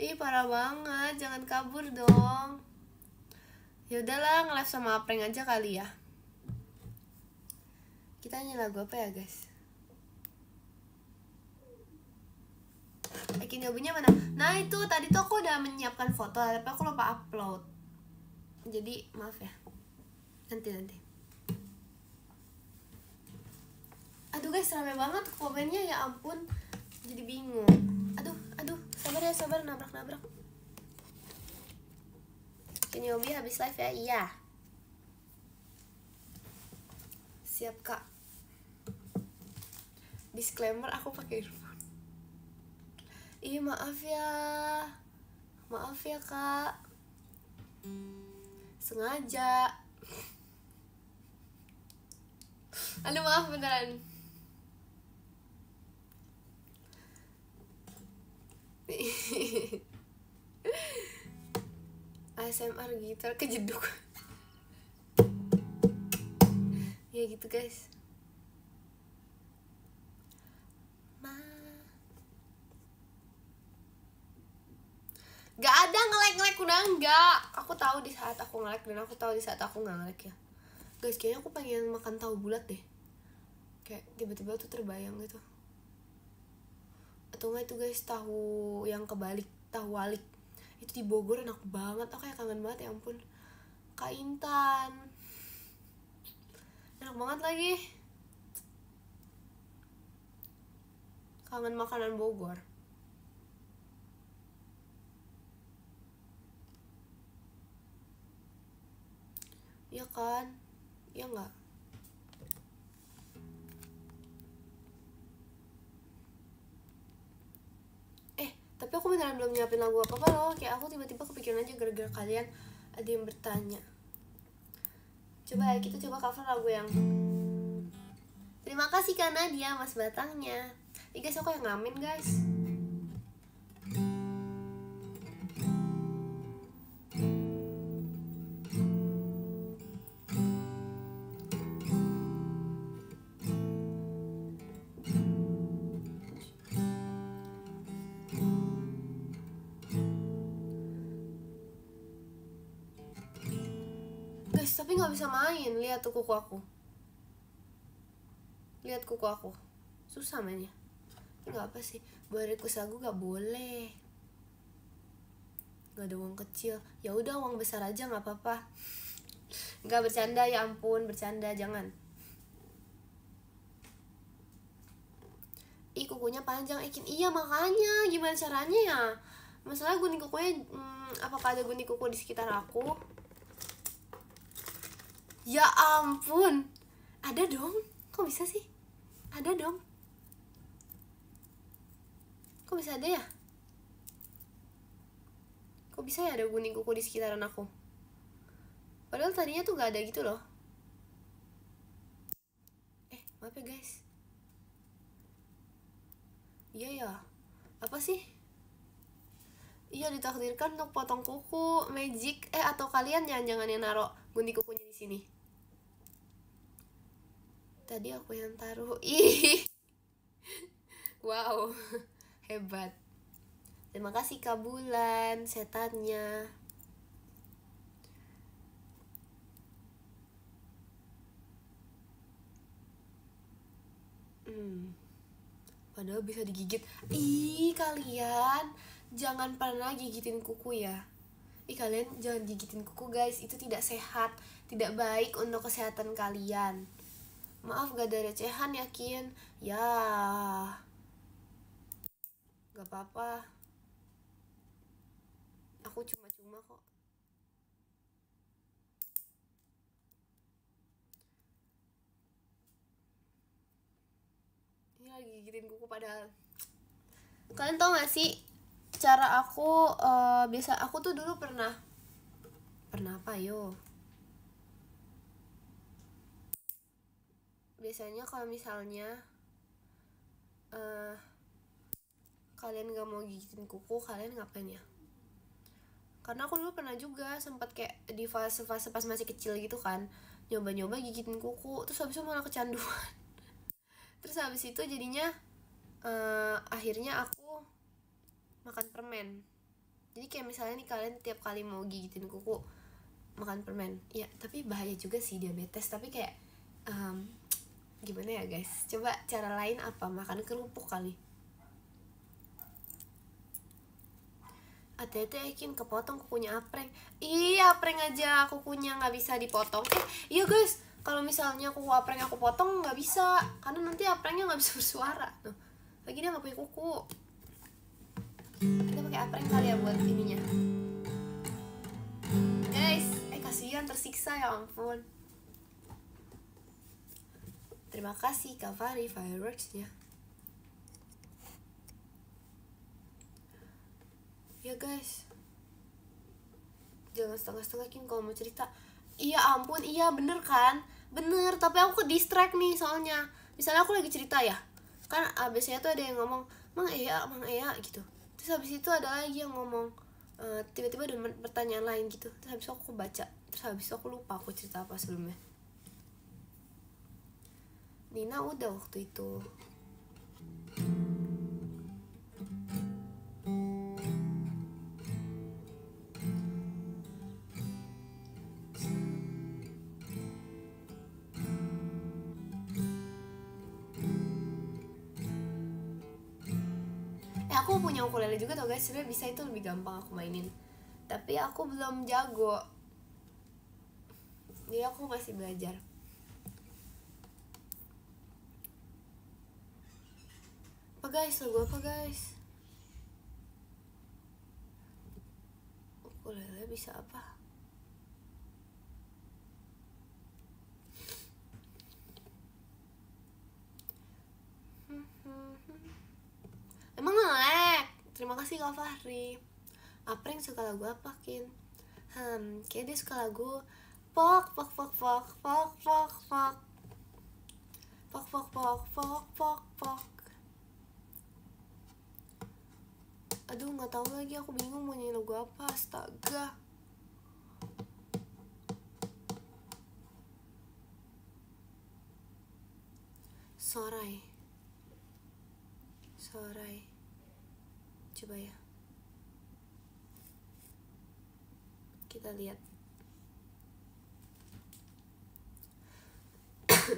Speaker 1: Ih, parah banget, jangan kabur dong. Ya udahlah, nge-live sama Apreng aja kali ya. Kita nyanyi lagu apa ya, guys? Lagunya mana? Nah, itu tadi tuh aku udah menyiapkan foto, tapi aku lupa upload. Jadi, maaf ya. Nanti. Aduh guys, rame banget komennya, ya ampun. Jadi bingung. Aduh, sabar nabrak. Kinyobi habis live ya? Iya. Siap Kak. Disclaimer, aku pakai earphone. Ih, maaf ya Kak. Sengaja. Aduh, maaf beneran. ASMR gitar kejeduk. Ya gitu guys. Gak ada nge-lag udah enggak. Aku tahu di saat aku nge-lag dan aku tahu di saat aku nggak nge-lag ya. Guys, kayaknya aku pengen makan tahu bulat deh. Kayak tiba-tiba tuh terbayang gitu. Atau enggak itu guys, tahu yang kebalik, tahu walik. Itu di Bogor enak banget. Aku kayak kangen banget, ya ampun. Kak Intan. Enak banget lagi. Kangen makanan Bogor. Iya kan? Iya nggak? Tapi aku beneran belum nyiapin lagu apa-apa loh. Kayak aku tiba-tiba kepikiran aja gara-gara kalian ada yang bertanya. Coba kita coba cover lagu yang Terima kasih Kak Nadia, Mas Batangnya. Guys, aku yang ngamen guys. Guys, tapi nggak bisa main. Lihat tuh kuku aku. Lihat kuku aku. Susah mainnya. Ini nggak apa sih. Buat request lagu nggak boleh. Gak ada uang kecil. Ya udah uang besar aja nggak apa-apa. Nggak bercanda, ya ampun, bercanda, jangan. Ih kukunya panjang Ekin. Iya makanya gimana caranya ya? Masalah gunting kukunya apakah ada gunting kuku di sekitar aku? Ya ampun. Ada dong. Kok bisa sih? Ada dong. Kok bisa ada ya? Kok bisa ya ada gunting kuku di sekitaran aku? Padahal tadinya tuh gak ada gitu loh. Maaf ya guys. Iya ya. Apa sih? Iya ditakdirkan untuk potong kuku magic. Atau kalian jangan yang naruh gunting kukunya di sini. Tadi aku yang taruh. Ih. Wow. Hebat. Terima kasih Kak Bulan, setannya. Padahal bisa digigit. Ih kalian jangan pernah gigitin kuku ya. Kalian jangan gigitin kuku guys. Itu tidak sehat, tidak baik untuk kesehatan kalian. Maaf gak ada recehan yakin. Ya gak apa-apa. Aku cuma-cuma kok. Ini lagi gigitin kuku padahal. Kalian tau gak sih cara aku biasa aku tuh dulu pernah apa yo? Biasanya kalau misalnya kalian gak mau gigitin kuku, kalian ngapain ya? Karena aku dulu pernah juga sempat kayak di fase-fase pas masih kecil gitu kan, nyoba-nyoba gigitin kuku, terus habis itu malah kecanduan. Terus habis itu jadinya akhirnya aku makan permen. Jadi kayak misalnya nih kalian tiap kali mau gigitin kuku makan permen. Ya tapi bahaya juga sih diabetes. Tapi kayak gimana ya guys, coba cara lain apa, makan kerupuk kali. Hati-hati Ekin, kepotong kukunya Apreng. Iya Apreng aja kukunya nggak bisa dipotong. Iya guys, kalau misalnya kuku Apreng aku potong nggak bisa, karena nanti Aprengnya nggak bisa bersuara. Lagi dia nggak punya kuku. Kita pakai Apreng kali ya buat ininya. Guys, kasihan tersiksa ya ampun. Terima kasih Kak Fari fireworksnya. Ya guys, jangan setengah-setengah Kim kalau mau cerita. Iya ampun, iya bener kan? Bener, tapi aku ke distract nih soalnya. Misalnya aku lagi cerita ya, kan biasanya tuh ada yang ngomong Mang Ea gitu. Terus habis itu ada lagi yang ngomong tiba-tiba ada pertanyaan lain gitu. Terus habis itu aku baca, terus habis itu aku lupa aku cerita apa sebelumnya. Nina udah waktu itu. Aku punya ukulele juga tau guys, sebenarnya bisa, itu lebih gampang aku mainin. Tapi aku belum jago. Jadi aku masih belajar. Apa guys, lagu apa guys? Ukulele bisa apa? Emang nge-lag? Terima kasih Kak Fahri. Apreng suka lagu apa Kin? Kayak dia suka lagu Pok pok pok pok pok pok pok pok pok pok pok pok pok. Aduh nggak tahu lagi, aku bingung mau nyanyi lagu apa. Astaga. Sorai. Coba ya. Kita lihat.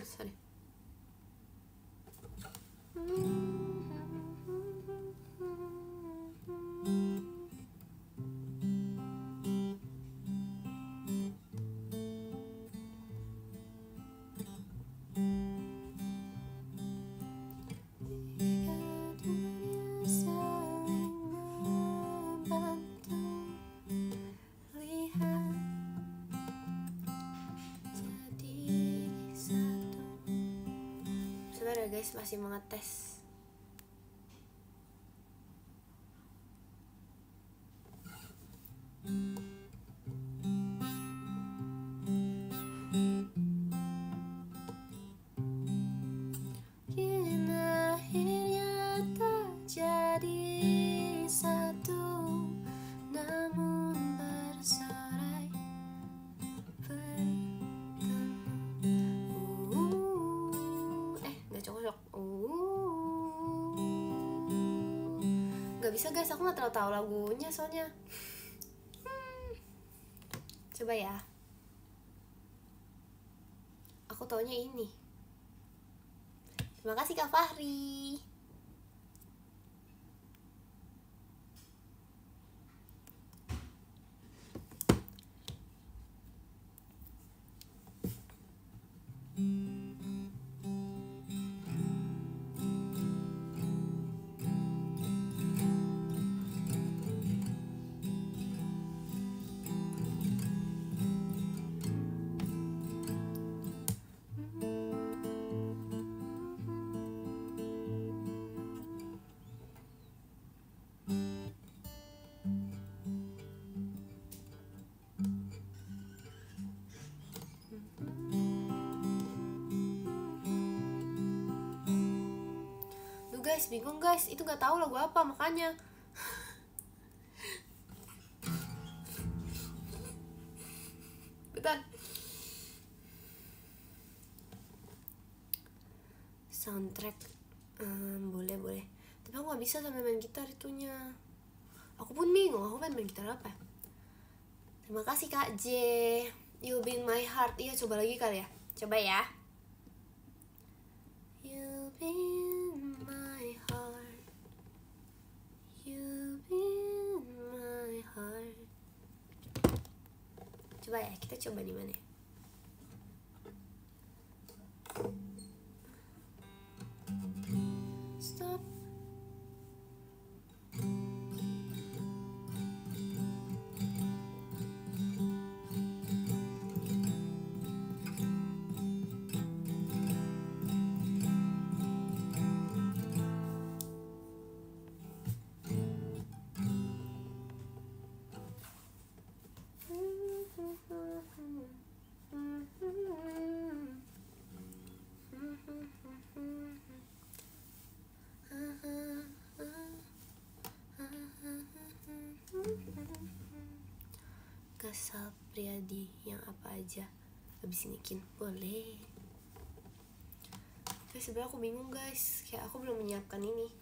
Speaker 1: Sorry. guys, masih mengetes. Gak bisa guys, aku gak terlalu tahu lagunya soalnya. Coba ya. Aku taunya ini. Terima kasih Kak Fahri. Guys, bingung guys, itu gak tahu lagu apa makanya. Bentar. Soundtrack, boleh. Tapi aku gak bisa sampai main gitar itunya. Aku pun bingung, aku main gitar apa. Terima kasih Kak J. You be in my heart. Iya, coba lagi kali ya. Coba ya. You be in my heart. You be in my heart. Coba ya, kita coba di mana ya? Stop. Kasal Priadi yang apa aja habis nikin boleh. Tapi sebenarnya aku bingung guys, kayak aku belum menyiapkan ini.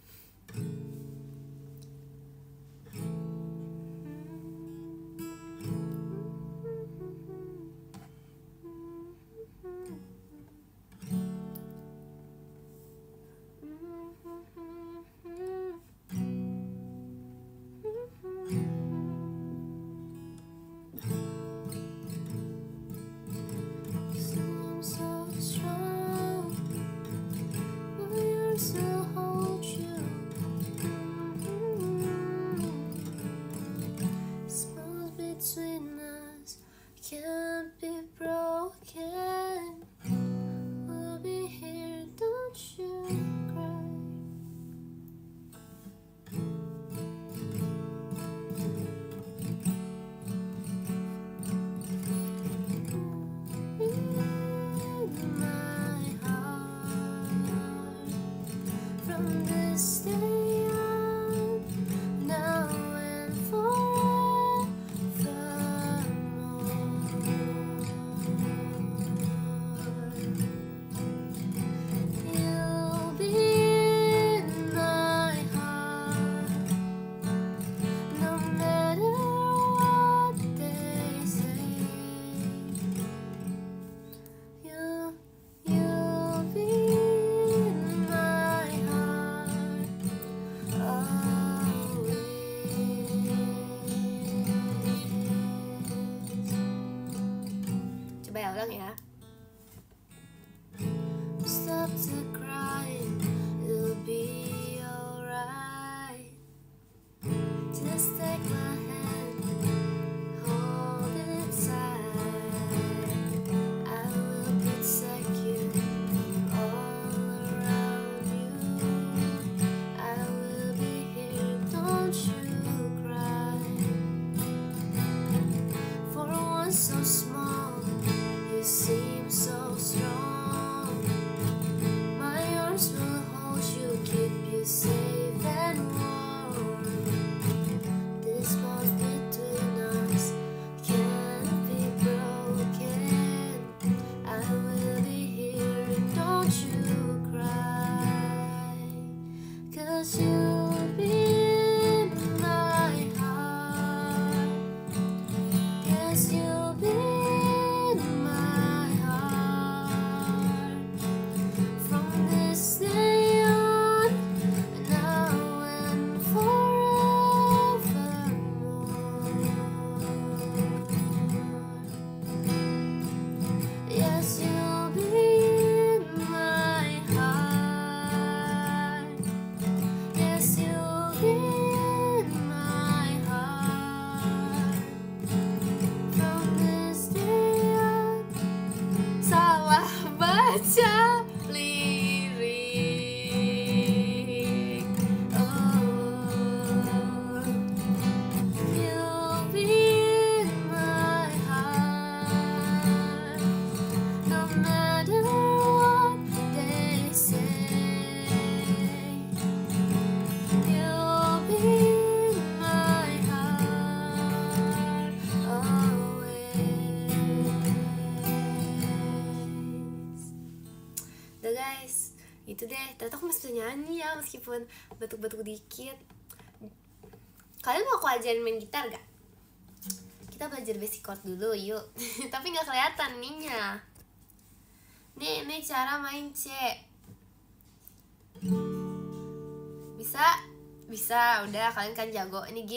Speaker 1: Gitu deh, ternyata aku masih bisa nyanyi ya meskipun batuk-batuk dikit. Kalian mau aku ajarin main gitar gak? Kita belajar basic chord dulu yuk. Tapi gak kelihatan ininya. Nih cara main C. Bisa, udah kalian kan jago. Ini G.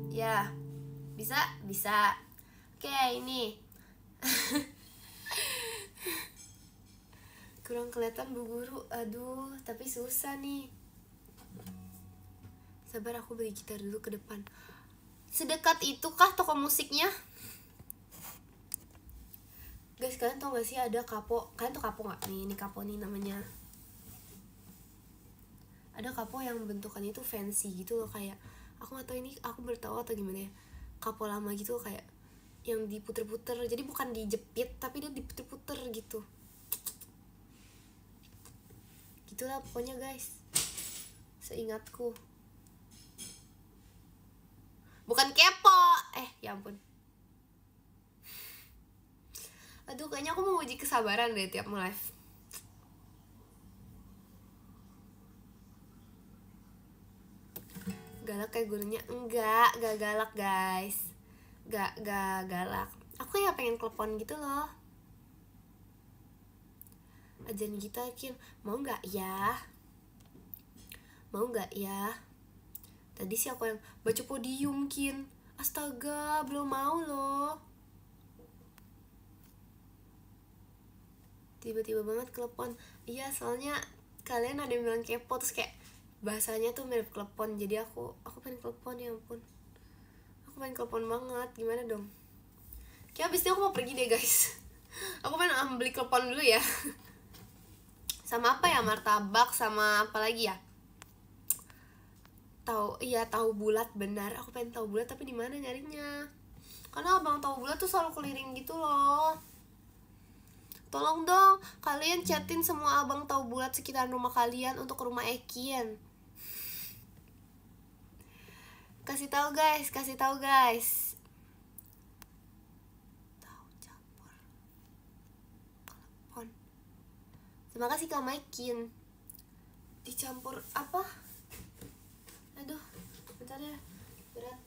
Speaker 1: Ya, bisa. Oke, ini. Kurang kelihatan Bu Guru. Aduh, tapi susah nih. Sabar, aku beli gitar dulu ke depan. Sedekat itu kah toko musiknya? Guys, kalian tau gak sih ada kapo? Kalian tau kapo gak? Nih, ini kapo nih namanya. Ada kapo yang bentukannya itu fancy gitu loh, kayak aku gak tau ini aku bertahu atau gimana ya. Kapo lama gitu loh, kayak yang diputer-puter. Jadi bukan dijepit, tapi dia diputer-puter gitu. Gitulah pokoknya guys, seingatku. Bukan kepo. Ya ampun. Aduh, kayaknya aku mau uji kesabaran deh tiap live. Galak kayak gurunya? Enggak galak guys. Gak galak. Aku ya pengen telepon gitu loh. Ajarin kita Kin, mau gak ya? Mau gak ya? Tadi sih aku yang baca podium Kin. Astaga, belum mau loh. Tiba-tiba banget telepon. Iya, soalnya kalian ada yang bilang kepo, terus kayak bahasanya tuh mirip telepon. Jadi aku pengen telepon, ya ampun. Aku pengen telepon banget, gimana dong? Kayak abis itu aku mau pergi deh guys. Aku pengen beli telepon dulu ya. Sama apa ya, martabak sama apa lagi ya? Tahu bulat, benar. Aku pengen tahu bulat, tapi di mana nyarinya? Karena abang tahu bulat tuh selalu keliling gitu loh. Tolong dong, kalian chatin semua abang tahu bulat sekitar rumah kalian untuk ke rumah Ekin. Kasih tahu guys. Tahu campur telepon. Terima kasih Kak Maikin. Dicampur apa? Aduh, bentar ya, berat.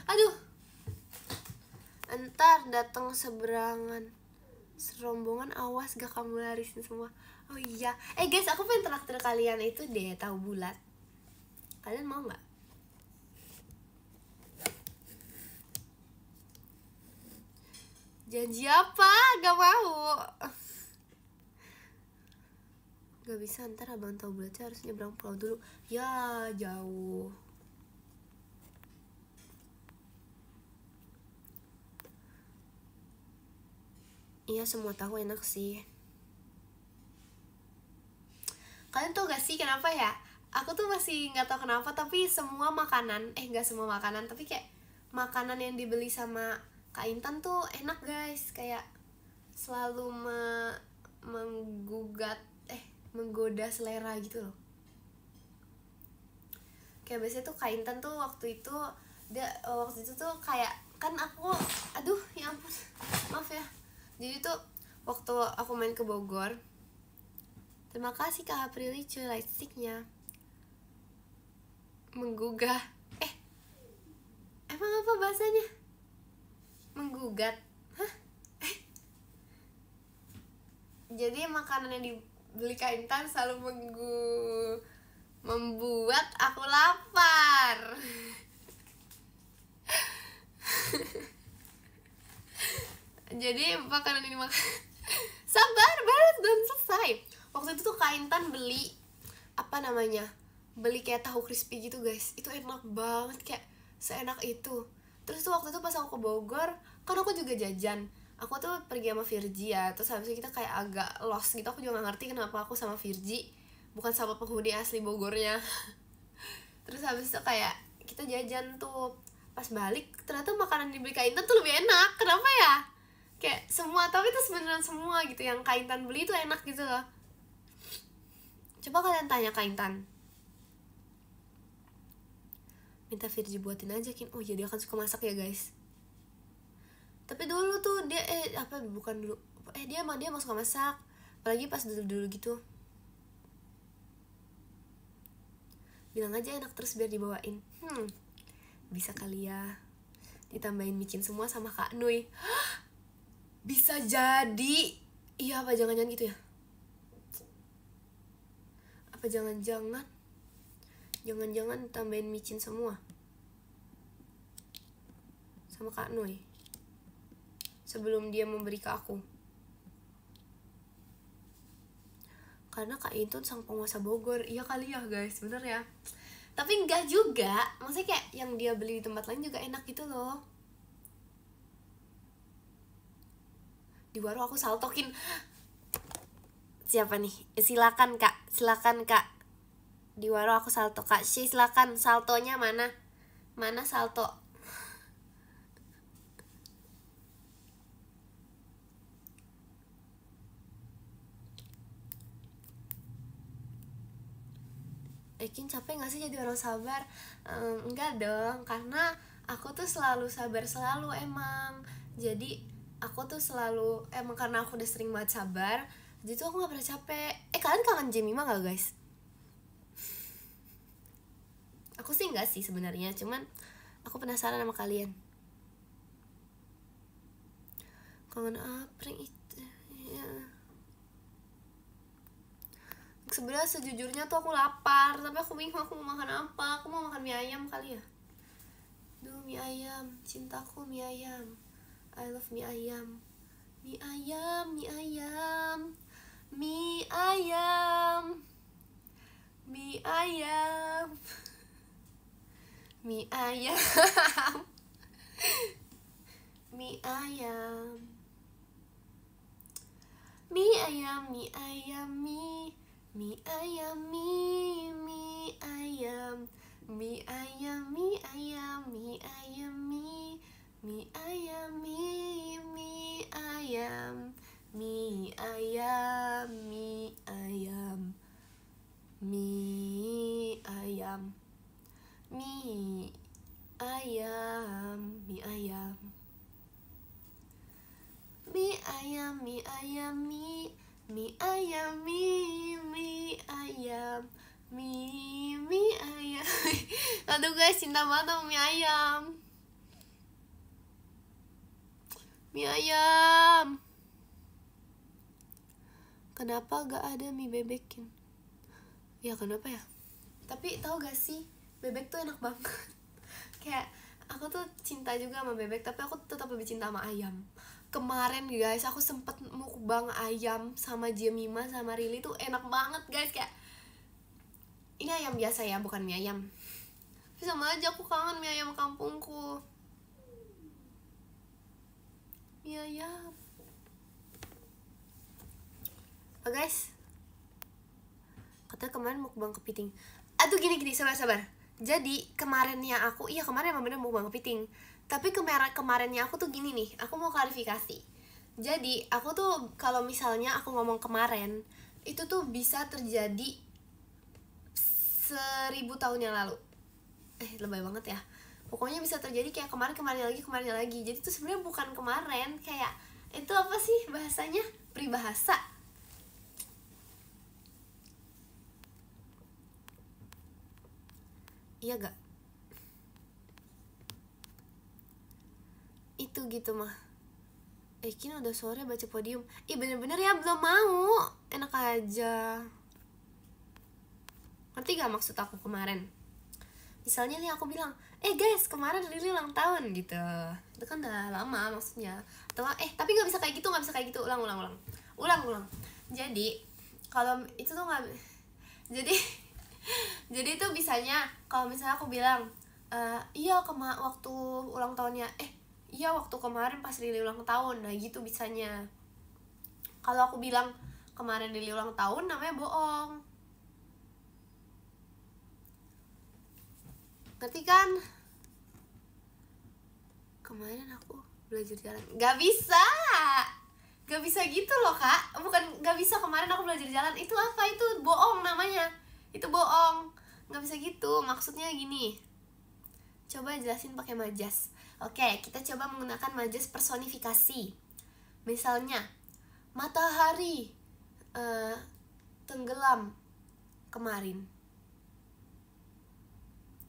Speaker 1: Aduh, entar datang seberangan serombongan, awas gak kamu larisin semua. Oh iya, guys, aku pengen traktir kalian itu deh, tahu bulat. Kalian mau nggak? Janji apa? Gak mau. Gak bisa, ntar abang tahu bulatnya harus nyebrang pulau dulu. Ya, jauh. Iya, semua tahu enak sih. Kalian tau gak sih kenapa ya? Aku tuh masih gak tahu kenapa, tapi semua makanan, gak semua makanan, tapi kayak makanan yang dibeli sama Kak Intan tuh enak guys. Kayak selalu menggoda selera gitu loh. Kayak biasanya tuh Kak Intan tuh waktu itu tuh kayak, kan aku, aduh ya ampun, maaf ya. Jadi tuh waktu aku main ke Bogor, terima kasih Kak Aprili cuy lightsticknya, menggugah, emang apa bahasanya? Menggugat, hah? Jadi makanan yang dibeli Kak Intan selalu membuat aku lapar. Jadi makanan ini sabar banget, belum selesai. Waktu itu tuh Kak Intan beli beli kayak tahu crispy gitu guys. Itu enak banget, kayak seenak itu. Terus tuh waktu itu pas aku ke Bogor, kan aku juga jajan. Aku tuh pergi sama Virgi ya. Terus habis itu kita kayak agak lost gitu. Aku juga gak ngerti kenapa aku sama Virgi, bukan sama penghuni asli Bogornya. Terus habis itu kayak kita jajan tuh. Pas balik ternyata makanan dibeli Kak Intan tuh lebih enak. Kenapa ya? Kayak semua, tapi itu sebenarnya semua gitu yang Kak Intan beli itu enak gitu loh. Coba kalian tanya Kak Intan, minta Virgi buatin aja Kin. Oh iya, dia kan suka masak ya guys. Tapi dulu tuh dia bukan dulu, Dia emang suka masak, apalagi pas dulu gitu. Bilang aja enak terus biar dibawain. Bisa kali ya ditambahin micin semua sama Kak Nui. Bisa jadi. Iya, apa jangan-jangan gitu ya? Apa jangan-jangan tambahin micin semua sama Kak Nui sebelum dia memberi ke aku? Karena Kak Intun sang penguasa Bogor. Iya kali ya guys, bener ya. Tapi enggak juga, maksudnya kayak yang dia beli di tempat lain juga enak gitu loh. Di warung aku saltokin. Siapa nih? Silakan Kak. Di warung aku salto Kak. Silakan, saltonya mana? Mana salto? Ekin capek gak sih jadi orang sabar? Enggak dong, karena aku tuh selalu sabar selalu emang. Jadi aku tuh selalu, emang karena aku udah sering banget sabar, jadi tuh aku gak pernah capek. Kalian kangen Jemima gak guys? Aku sih enggak sih sebenarnya, cuman aku penasaran sama kalian. Kangen apa itu ya? Sebenarnya sejujurnya tuh aku lapar, tapi aku bingung aku mau makan apa. Aku mau makan mie ayam kali ya. Duh, mie ayam, cintaku mie ayam. I love mie ayam. Mie ayam, mie ayam. Mie ayam. Mie ayam. Mie ayam. Mie ayam. Mie ayam, mie ayam, mie ayam, mie ayam, mie ayam, mie ayam, mie ayam, mie ayam, mie ayam, mie ayam, mie ayam, mie ayam, mie ayam, mie ayam. Mie ayam, mie ayam, mie ayam, mie ayam, mie ayam. Aduh guys, cinta banget sama mie ayam. Mie ayam. Kenapa gak ada mie bebekin? Ya kenapa ya? Tapi tahu gak sih, bebek tuh enak banget. Kayak aku tuh cinta juga sama bebek, tapi aku tetap lebih cinta sama ayam. Kemarin guys, aku sempet mukbang ayam sama Jemima sama Rili tuh enak banget guys. Kayak ini ayam biasa ya, bukan mie ayam. Tapi sama aja aku kangen mie ayam kampungku. Mie ayam. Oh guys, katanya kemarin mukbang kepiting. Aduh gini, sabar. Jadi kemarinnya aku, iya kemarin emang bener mukbang kepiting. Tapi kemarinnya aku tuh gini nih, aku mau klarifikasi. Jadi aku tuh kalau misalnya aku ngomong kemarin, itu tuh bisa terjadi 1000 tahun yang lalu. Lebay banget ya. Pokoknya bisa terjadi kayak kemarin lagi. Jadi tuh sebenarnya bukan kemarin, kayak itu apa sih bahasanya? Peribahasa. Iya gak? Itu gitu mah. Kini udah sore baca podium. Bener-bener ya, belum mau. Enak aja. Ngerti gak maksud aku kemarin? Misalnya nih aku bilang, guys kemarin Lili ulang tahun gitu. Itu kan udah lama maksudnya. Atau tapi gak bisa kayak gitu. Ulang. Jadi kalau itu tuh gak. Jadi itu bisanya kalau misalnya aku bilang, iya waktu ulang tahunnya, iya waktu kemarin pas Lili ulang tahun. Nah gitu bisanya. Kalau aku bilang kemarin Lili ulang tahun, namanya bohong. Ngerti kan? Kemarin aku belajar jalan. Gak bisa gitu loh kak. Bukan gak bisa kemarin aku belajar jalan. Itu apa? Itu bohong namanya. Itu bohong. Gak bisa gitu. Maksudnya gini. Coba jelasin pakai majas. Oke, kita coba menggunakan majas personifikasi. Misalnya, matahari tenggelam kemarin.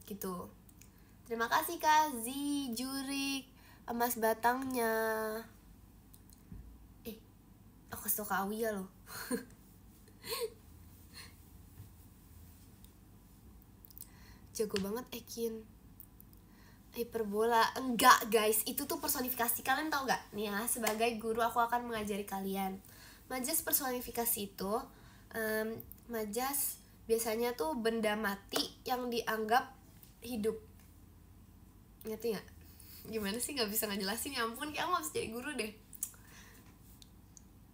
Speaker 1: Gitu. Terima kasih Kak Zi, Jurik, emas batangnya. Aku suka Awia loh. Jago banget Ekin. Hiperbola. Enggak guys, itu tuh personifikasi. Kalian tau gak? Nih ya, sebagai guru aku akan mengajari kalian. Majas personifikasi itu Majas biasanya tuh benda mati yang dianggap hidup. Ngerti gak? Gimana sih, gak bisa ngejelasin, ya ampun. Kayak aku harus jadi guru deh.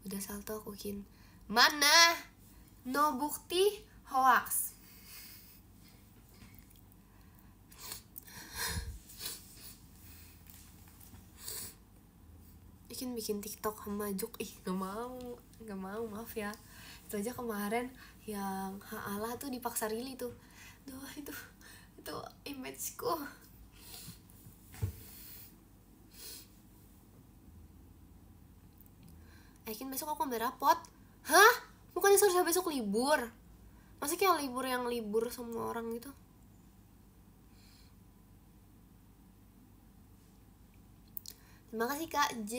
Speaker 1: Udah salto aku Kin. Mana? No bukti hoax. Bikin TikTok sama Juk, gak mau, maaf ya. Itu aja kemarin yang Ha'ala tuh dipaksa Rili tuh. Duh, itu imageku. Ekin besok aku ambil rapot. Hah? Bukannya seharusnya besok libur? Masa kayak libur semua orang gitu? Terima kasih Kak J.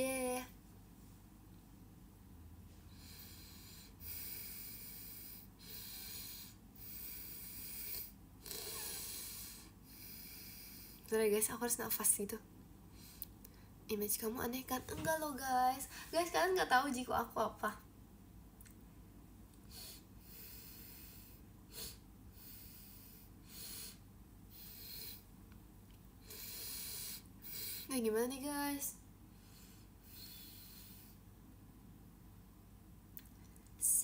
Speaker 1: Bentar guys, aku harus nafas gitu. Image kamu aneh kan? Enggak loh guys. Guys, kalian gak tahu jika aku apa. Nah gimana nih guys?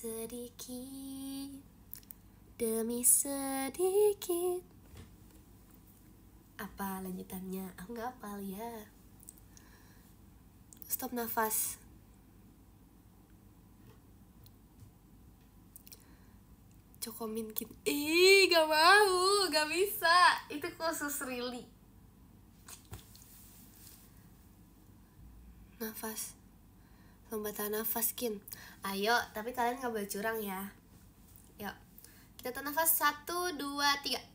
Speaker 1: Sedikit demi sedikit. Apa lanjutannya? Aku gak hafal ya. Stop nafas. Cokomin Kin. Gak mau, gak bisa. Itu khusus Rili. Nafas. Lomba tahan nafas Kin. Ayo, tapi kalian gak boleh curang ya. Yuk, kita tahan nafas 1, 2, 3.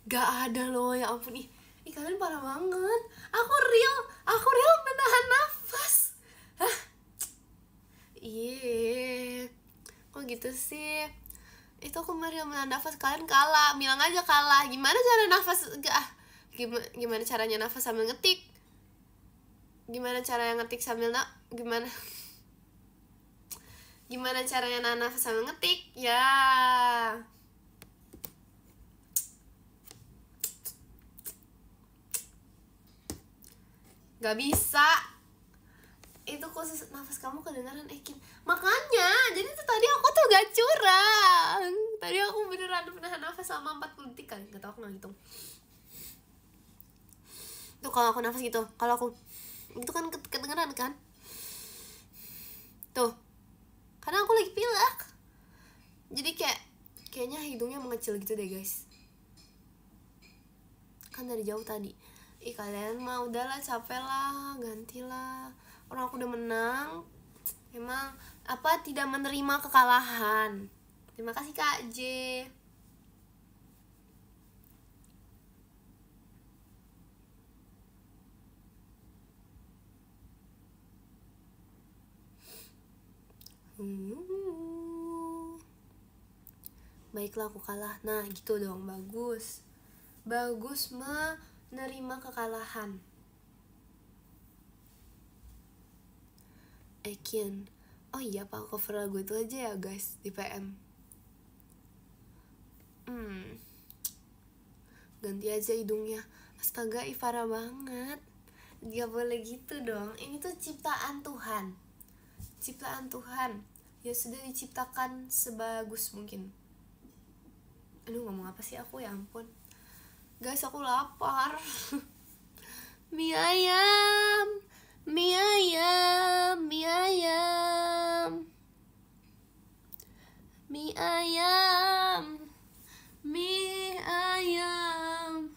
Speaker 1: Gak ada loh, ya ampun. Kalian parah banget. Aku real menahan nafas. Hah? Kok gitu sih? Itu aku real menahan nafas, kalian kalah. Bilang aja kalah. Gimana cara nafas? Gimana caranya nafas sambil ngetik? Gimana caranya ngetik sambil Gimana caranya nafas sambil ngetik? Ya. Gak bisa. Itu khusus nafas kamu kedengaran Ekin. Makanya, jadi tuh tadi aku tuh gak curang. Tadi aku beneran menahan nafas selama 40 detik kali. Gak tau, aku gak ngitung. Tuh kalau aku nafas gitu, kalau aku itu kan kedengeran kan? Tuh. Karena aku lagi pilek. Jadi kayaknya hidungnya mengecil gitu deh guys. Kan dari jauh tadi. Kalian mah udahlah, capek lah, gantilah. Orang aku udah menang. Emang apa tidak menerima kekalahan. Terima kasih Kak J. Baiklah, aku kalah. Nah gitu dong, bagus. Bagus menerima kekalahan. Ekin. Oh iya, pak, cover lagu itu aja ya guys di PM. Ganti aja hidungnya. Astaga, Ivara banget. Gak boleh gitu dong. Ini tuh ciptaan Tuhan. Ciptaan Tuhan. Ya sudah diciptakan sebagus mungkin. Aduh, ngomong apa sih aku, ya ampun. Guys, aku lapar. Mie ayam. Mie ayam. Mie ayam. Mie ayam. Mie ayam.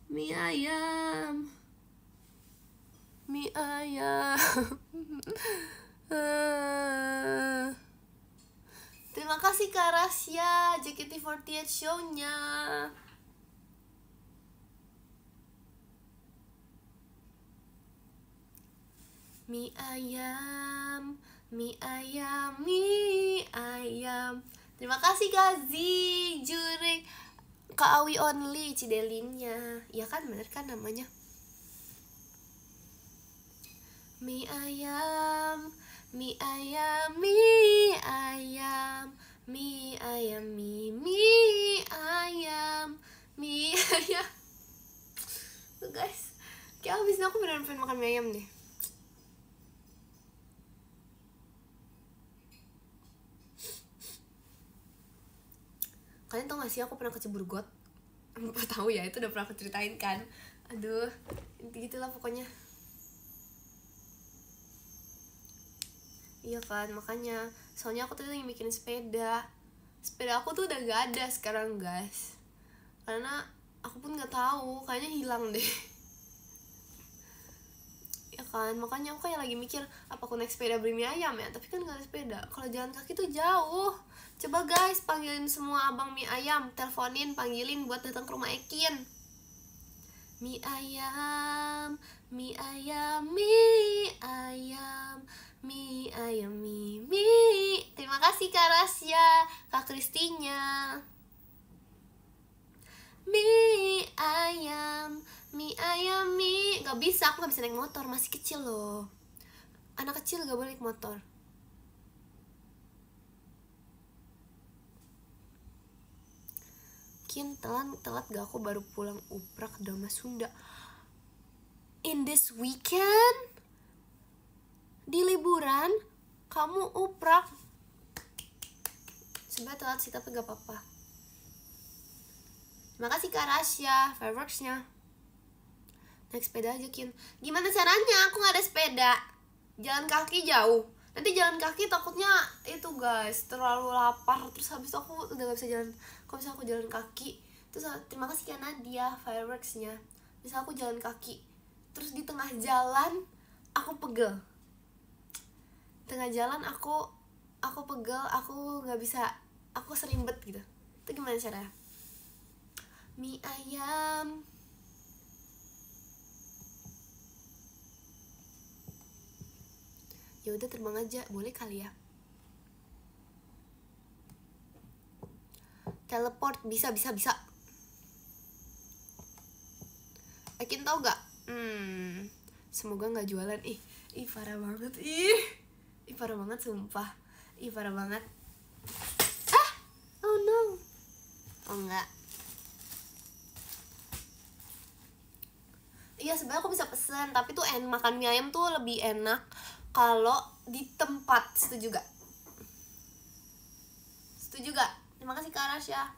Speaker 1: Mie ayam. Mie ayam. Terima kasih Kak Rasya, JKT48 show-nya. Mie ayam, mie ayam, mie ayam. Terima kasih Kak Z, Jurek, Kak Awi Only, Cidelinnya. Ya kan, bener kan namanya? Mie ayam, mie ayam, mie ayam, mie ayam, mie ayam, mie ayam. Tuh guys, kayak abis ini aku beneran pengen makan mie ayam deh. Kalian tau gak sih aku pernah kecebur got? Tahu ya, itu udah pernah aku ceritain kan. Aduh, gitulah pokoknya. Iya kan, makanya soalnya aku tadi lagi bikin sepeda. Sepeda aku tuh udah gak ada sekarang guys, karena aku pun gak tahu, kayaknya hilang deh. Ya kan, makanya aku kayak lagi mikir apa aku naik sepeda beli mie ayam ya, tapi kan gak ada sepeda. Kalau jalan kaki tuh jauh. Coba guys, panggilin semua abang mie ayam, teleponin, panggilin buat datang ke rumah Ekin. Mie ayam, mie ayam, mie ayam, mie ayam, mie. Terima kasih Kak Rasya, Kak Kristinya. Mie ayam, mie ayam, mie. Gak bisa, aku gak bisa naik motor, masih kecil loh. Anak kecil gak boleh naik motor. Kin, telat gak, aku baru pulang uprak Dama Sunda. In this weekend? Di liburan? Kamu uprak? Sebenernya telat sih, tapi gak apa-apa. Terima kasih Kak Rasya, fireworksnya. Naik sepeda aja Kin. Gimana caranya? Aku gak ada sepeda. Jalan kaki jauh. Nanti jalan kaki takutnya itu guys, terlalu lapar. Terus habis itu aku udah gak bisa jalan. Kalau misalnya aku jalan kaki, terus terima kasih Kak Nadia, fireworksnya. Misalnya aku jalan kaki, terus di tengah jalan aku pegel. Tengah jalan aku pegel, aku gak bisa, aku serimbet gitu. Itu gimana caranya? Mie ayam. Ya udah, terbang aja, boleh kali ya. Teleport, bisa. Ekin tau gak? Semoga gak jualan. Ih parah banget. Ih parah banget sumpah. Ih parah banget. Oh no. Oh enggak. Iya sebenarnya aku bisa pesen, tapi tuh makan mie ayam tuh lebih enak kalau di tempat. Setuju gak? Setuju gak? Terima kasih Kak Rasya.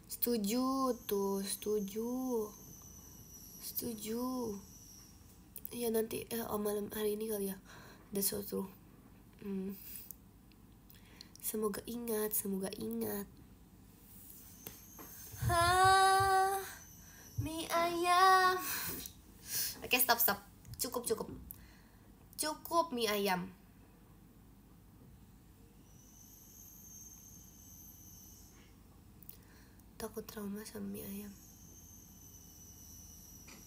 Speaker 1: Setuju tuh, setuju. Ya nanti malam hari ini kali ya. That's so true. Semoga ingat. Mie ayam. Oke, stop. Cukup mie ayam. Takut trauma sama mie ayam.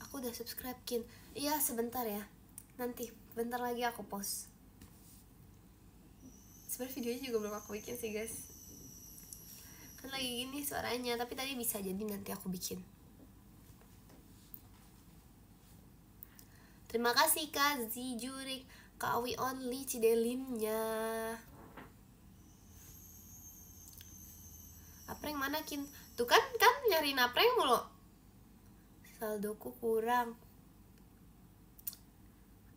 Speaker 1: Aku udah subscribe Kin. Iya sebentar ya. Nanti bentar lagi aku post. sebenarnya videonya juga belum aku bikin sih guys, kan lagi gini suaranya, tapi tadi bisa jadi nanti aku bikin. Terima kasih Kak Zijurik, Kak Awi Only, Cidelimnya. Apreng mana Kin? Tuh kan nyariin Apreng mulu. Saldoku kurang.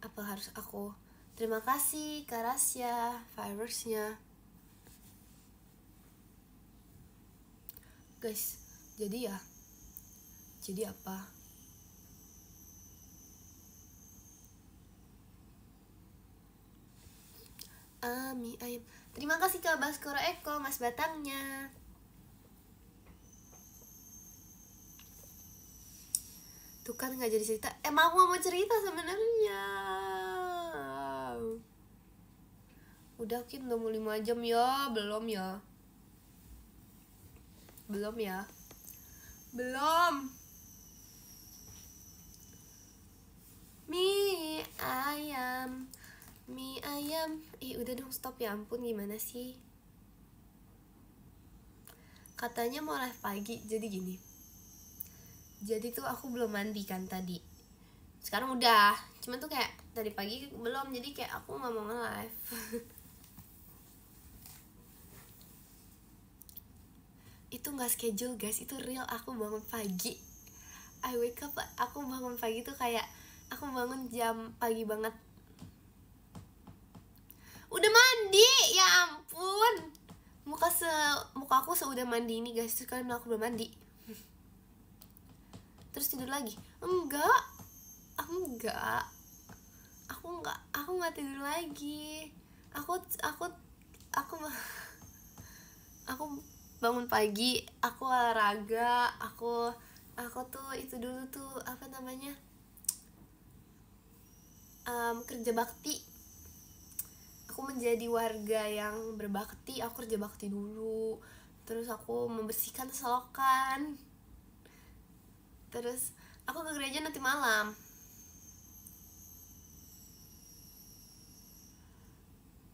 Speaker 1: Apa harus aku? Terima kasih Kak Rasya, fireworksnya. Guys, jadi apa? Ami ayam. Terima kasih Kak Baskoro Eko, Mas Batangnya. Tuh kan nggak jadi cerita. Emang aku mau cerita sebenarnya. Udah Kim, udah mau 5 jam ya. Belum ya. Mie ayam. Udah dong, stop ya ampun, gimana sih? Katanya mau live pagi, jadi gini. Jadi tuh aku belum mandi kan tadi. Sekarang udah, cuman tuh kayak tadi pagi belum, jadi kayak aku nggak mau nge-live. Itu nggak schedule guys, itu real. Aku bangun pagi, I wake up, aku bangun pagi tuh kayak aku bangun jam pagi banget. Udah mandi, ya ampun. Muka aku seudah mandi ini guys, terus kalian bilang aku belum mandi. Terus tidur lagi? Enggak, aku nggak tidur lagi. Aku bangun pagi, aku olahraga, aku tuh itu dulu tuh apa namanya, kerja bakti. Aku menjadi warga yang berbakti. Aku kerja bakti dulu, terus aku membersihkan selokan, terus aku ke gereja nanti malam.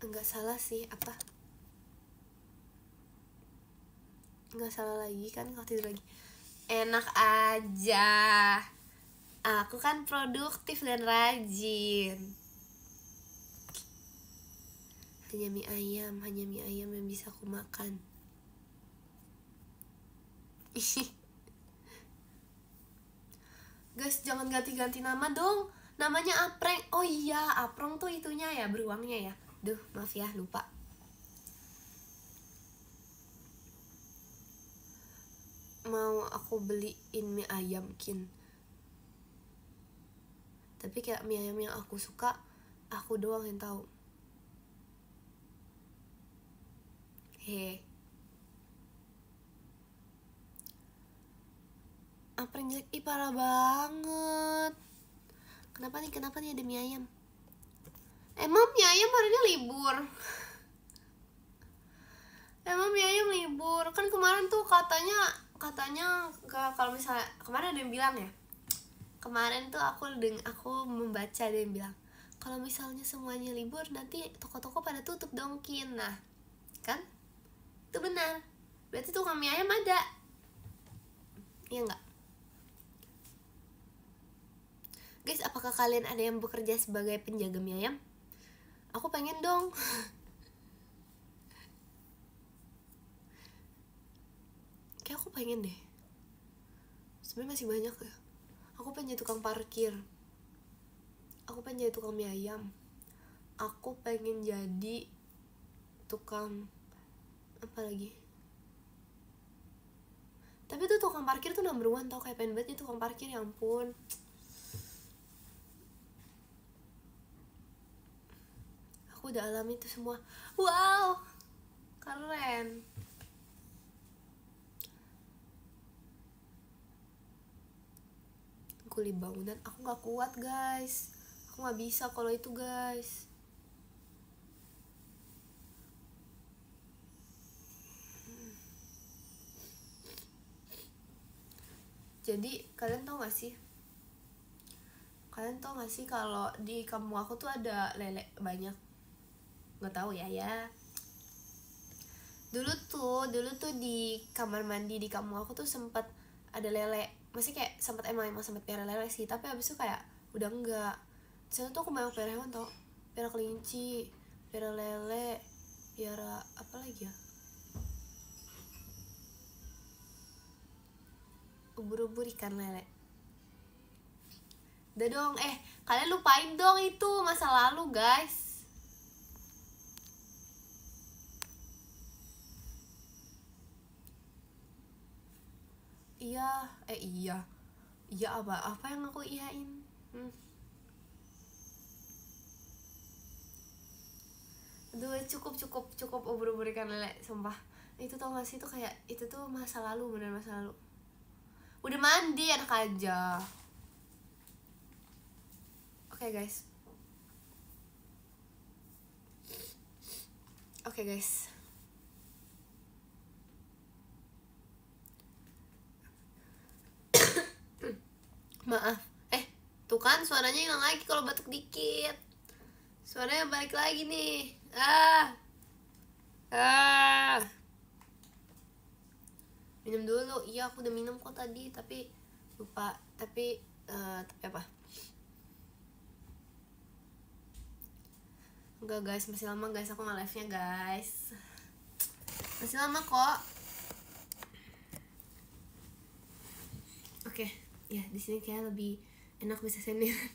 Speaker 1: Enggak salah sih, apa nggak salah lagi kan kalau tidur lagi. Enak aja, aku kan produktif dan rajin. Hanya mie ayam yang bisa aku makan. Guys, jangan ganti-ganti nama dong. Namanya Apreng. Oh iya, Aprong tuh itunya ya, beruangnya ya. Duh, maaf ya, lupa. Mau aku beliin mie ayam Kin, tapi kayak mie ayam yang aku suka aku doang yang tahu. Apreng jelek, parah banget. Kenapa nih ada mie ayam? Emang mie ayam hari ini libur? Kan kemarin tuh katanya kalau misalnya kemarin ada yang bilang ya. Kemarin tuh aku membaca ada yang bilang kalau misalnya semuanya libur nanti toko-toko pada tutup dong Kin. Nah, kan? Itu benar. Berarti tukang mie ayam ada. Iya enggak? Guys, apakah kalian ada yang bekerja sebagai penjaga mie ayam? Aku pengen dong. Kayak aku pengen deh. Sebenarnya masih banyak ya. Aku pengen jadi tukang parkir. Aku pengen jadi tukang mie ayam. Aku pengen jadi tukang apa lagi? Tapi tuh tukang parkir tuh number one tau, kayak pengen banget nih tukang parkir, ya ampun. Aku udah alami itu semua. Wow, keren. Kuli bangunan, aku nggak kuat guys. Aku nggak bisa kalau itu guys. Jadi kalian tau gak sih? Kalau di kampung aku tuh ada lele banyak. Nggak tahu ya. Dulu tuh di kamar mandi di kampung aku tuh sempat ada lele. Masih kayak sempat emang sempat piara lele sih, tapi abis itu kayak udah enggak. Di sana tuh aku banyak piara hewan tau, piara kelinci, piara lele, piara apa lagi ya, ubur-ubur, ikan lele. Udah dong, kalian lupain dong itu masa lalu guys. Iya, iya apa yang aku iyain. Aduh, cukup ubur-ubur ikan lele, sumpah. Itu tau gak sih, itu kayak itu tuh masa lalu, bener masa lalu. Udah mandi enak aja. Oke guys. Maaf. Tuh kan suaranya hilang lagi kalau batuk dikit. Suaranya balik lagi nih. Minum dulu. Iya, aku udah minum kok tadi, tapi lupa. Tapi apa? Enggak guys, masih lama guys, aku nge-live-nya guys. Masih lama kok. Oke, ya di sini kayak lebih enak bisa senderan.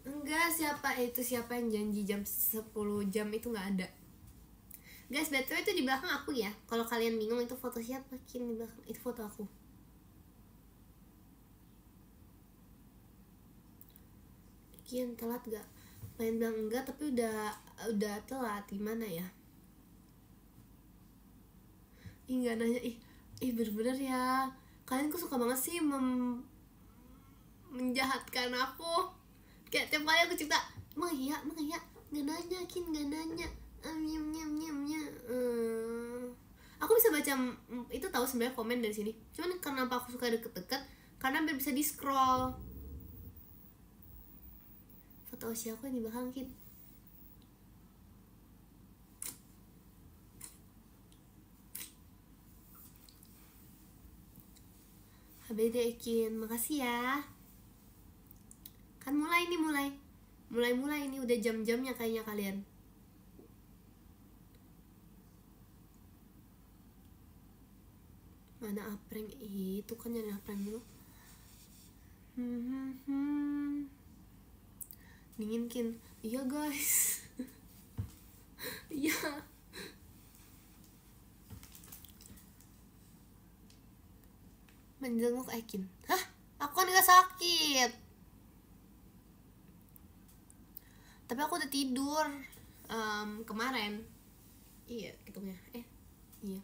Speaker 1: Enggak, siapa yang janji jam 10 jam itu nggak ada. Guys, btw itu di belakang aku ya. Kalau kalian bingung itu foto siapa, Kin, di belakang itu foto aku. Kin, telat gak? Pengen bilang enggak tapi udah telat, gimana ya? Nggak nanya, bener-bener ya. Kalian kok suka banget sih menjahatkan aku. Kayak tiap kali aku cerita, emang iya, nggak nanya, Kin, nggak nanya. Aku bisa baca itu tahu sebenarnya komen dari sini. Cuman kenapa aku suka deket-deket? Karena biar bisa di scroll. Foto usia aku yang di belakang, Kin. HBD, Kin, makasih ya. Kan mulai ini udah jam-jamnya kayaknya kalian. Mana apreng? Itu kan nyari apreng dulu. Dingin, Kin. Iya guys. Iya. Menjenguk Kin. Hah? Aku kan gak sakit. Tapi aku udah tidur kemarin. Iya, hitungnya. Iya.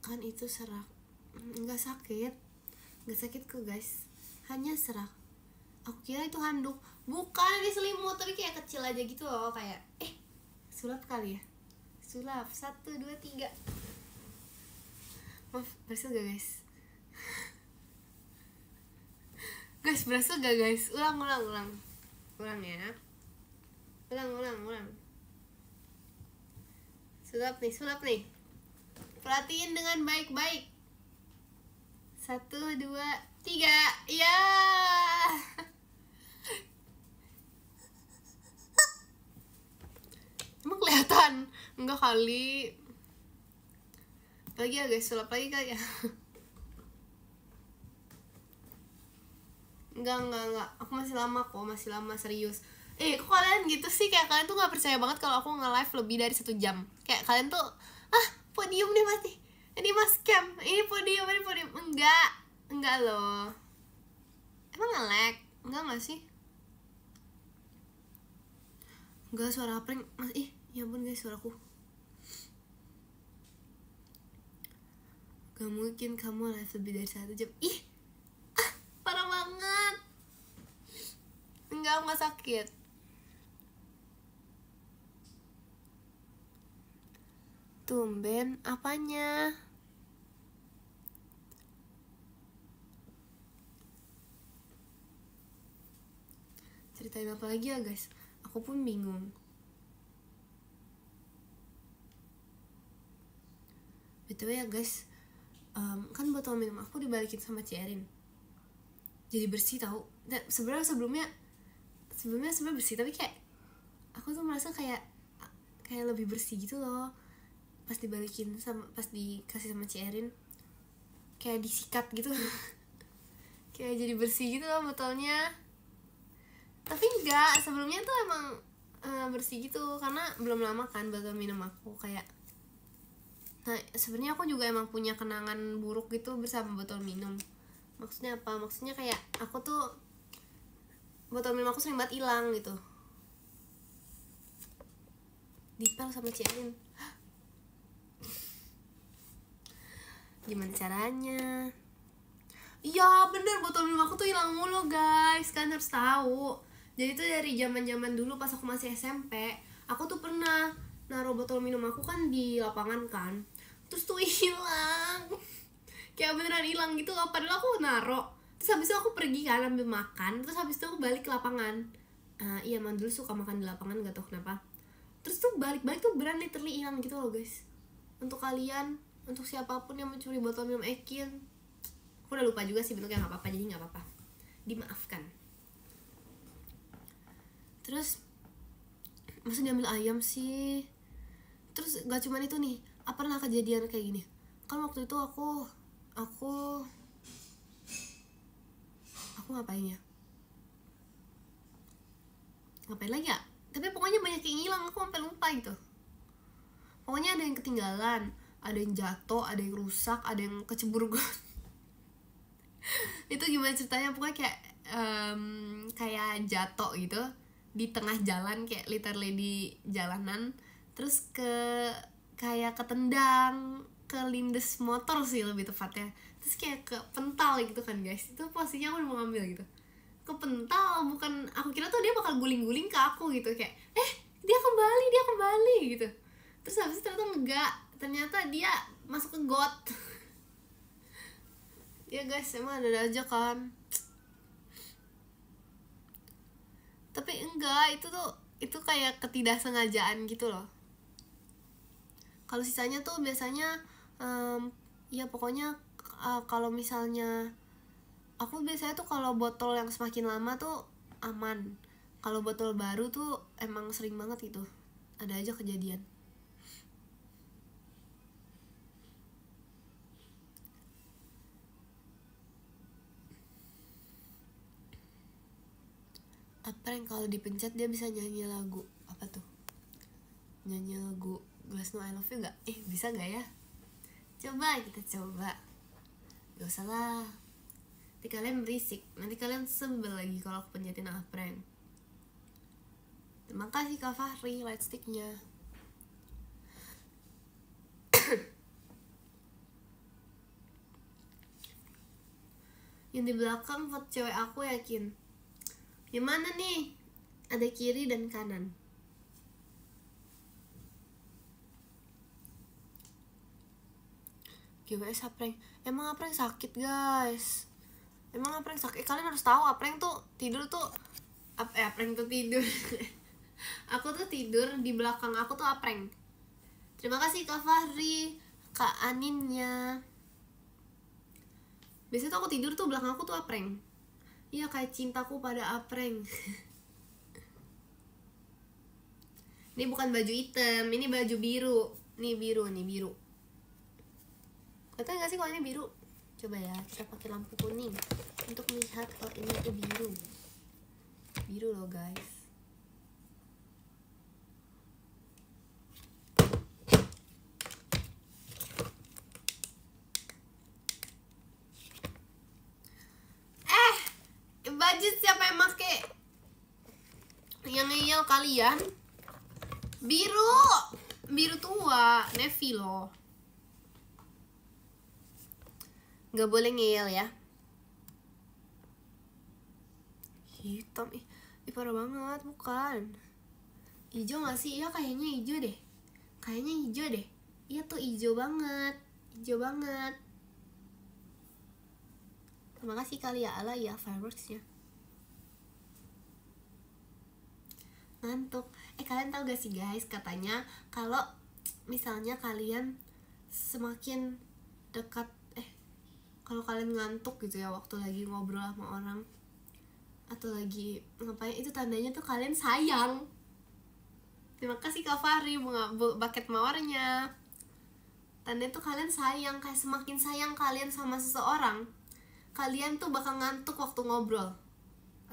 Speaker 1: Kan itu serak. Nggak sakit kok guys, hanya serak. Aku kira itu handuk. Bukan, ini selimut, tapi kayak kecil aja gitu loh. Kayak sulap kali ya. Sulap, 1, 2, 3. Maaf, berhasil gak guys? Guys, berhasil gak guys? Ulang ya. Ulang. Sulap nih. Perhatiin dengan baik-baik. 1, 2, 3. Iya. Emang kelihatan? Enggak kali. Lagi ya guys, sulap lagi kali ya. Enggak. Aku masih lama kok, serius. Kok kalian gitu sih? Kayak kalian tuh gak percaya banget kalau aku nge-live lebih dari 1 jam. Kayak kalian tuh, podium nih mati. Ini mas cam, ini podium. Enggak loh. Emang nge-lag? Enggak sih? Enggak, suara prank mas. Ya ampun guys, suaraku. Gak mungkin kamu live lebih dari 1 jam. Parah banget. Enggak sakit. Tumben, apanya? Ceritain apa lagi ya guys? Aku pun bingung. BTW ya guys, kan botol minum aku dibalikin sama Ci Erin, jadi bersih tau. Dan sebelumnya sebenarnya bersih, tapi kayak aku tuh merasa kayak lebih bersih gitu loh pas dibalikin sama, pas dikasih sama Ci-Erin, kayak disikat gitu. Kayak jadi bersih gitu loh botolnya. Tapi enggak, sebelumnya tuh emang bersih gitu, karena belum lama kan botol minum aku kayak. Nah sebenarnya aku juga emang punya kenangan buruk gitu bersama botol minum. Maksudnya apa? Maksudnya kayak aku tuh botol minum aku sering banget hilang gitu, dipel sama Ci-Erin. Gimana caranya? Iya bener, botol minum aku tuh hilang mulu guys, kan harus tahu. Jadi tuh dari zaman dulu pas aku masih SMP, aku tuh pernah naruh botol minum aku kan di lapangan kan, terus tuh hilang. Kayak beneran hilang gitu loh, padahal aku naruh. Terus habis itu aku pergi kan ambil makan, terus habis itu aku balik ke lapangan. Iya emang dulu suka makan di lapangan, gak tau kenapa. Terus tuh balik-balik tuh beneran literally hilang gitu loh guys. Untuk kalian, untuk siapapun yang mencuri botol minum Ekin, aku udah lupa juga sih bentuknya, gak apa-apa, jadi gak apa-apa, dimaafkan. Terus masa diambil ayam sih? Terus gak cuman itu nih, pernah kejadian kayak gini. Kan waktu itu aku ngapain ya? Ngapain lagi ya? Tapi pokoknya banyak yang hilang, aku sampai lupa gitu. Pokoknya ada yang ketinggalan, ada yang jatuh, ada yang rusak, ada yang kecebur got. Itu gimana ceritanya? Pokoknya kayak jatuh gitu di tengah jalan, kayak literally di jalanan, terus kayak ketendang, kelindes motor sih lebih tepatnya, terus kayak kepental gitu kan guys. Itu posisinya aku udah mau ngambil gitu, kepental, bukan, aku kira tuh dia bakal guling-guling ke aku gitu, kayak dia kembali gitu. Terus habis itu ternyata enggak, ternyata dia masuk ke got. Ya guys, emang ada aja kan. Tapi enggak, itu kayak ketidaksengajaan gitu loh. Kalau sisanya tuh biasanya ya pokoknya kalau misalnya aku biasanya tuh kalau botol yang semakin lama tuh aman. Kalau botol baru tuh emang sering banget gitu, ada aja kejadian. Apa yang kalau dipencet dia bisa nyanyi lagu apa tuh? Nyanyi lagu Glass No I Love You gak? Bisa gak ya? Coba kita coba. Gak usah lah, nanti kalian berisik, nanti kalian sebel lagi kalau aku pencetin prank. Terima kasih Kak Fahri lightsticknya. Yang di belakang foto cewek aku yakin. Yang mana nih? Ada kiri dan kanan. GWS prank. Emang prank sakit guys. Emang prank sakit. Kalian harus tahu prank tuh tidur tuh prank tuh tidur. Aku tuh tidur, di belakang aku tuh prank. Terima kasih Kak Fahri, Kak Aninnya. Biasanya tuh aku tidur tuh belakang aku tuh prank. Iya kayak cintaku pada prank. Ini bukan baju hitam, ini baju biru. Nih biru, nih biru. Kelihatan gak sih kalau ini biru? Coba ya, kita pakai lampu kuning untuk melihat kalau ini tuh biru. Biru loh guys. Baju siapa yang make? Yang ngeyel kalian? Biru tua, navy loh. Gak boleh ngeyel ya. Hitam, parah banget, bukan. Ijo gak sih? Iya kayaknya ijo deh. Kayaknya ijo deh. Iya tuh ijo banget. Ijo banget. Terima kasih kali ya Allah ya fireworksnya. ngantuk. Kalian tahu gak sih guys, katanya kalau misalnya kalian semakin dekat kalau kalian ngantuk gitu ya waktu lagi ngobrol sama orang atau lagi ngapain, itu tandanya tuh kalian sayang. Terima kasih Kak Fahri bucket mawarnya. Tandanya tuh kalian sayang, kayak semakin sayang kalian sama seseorang, kalian tuh bakal ngantuk waktu ngobrol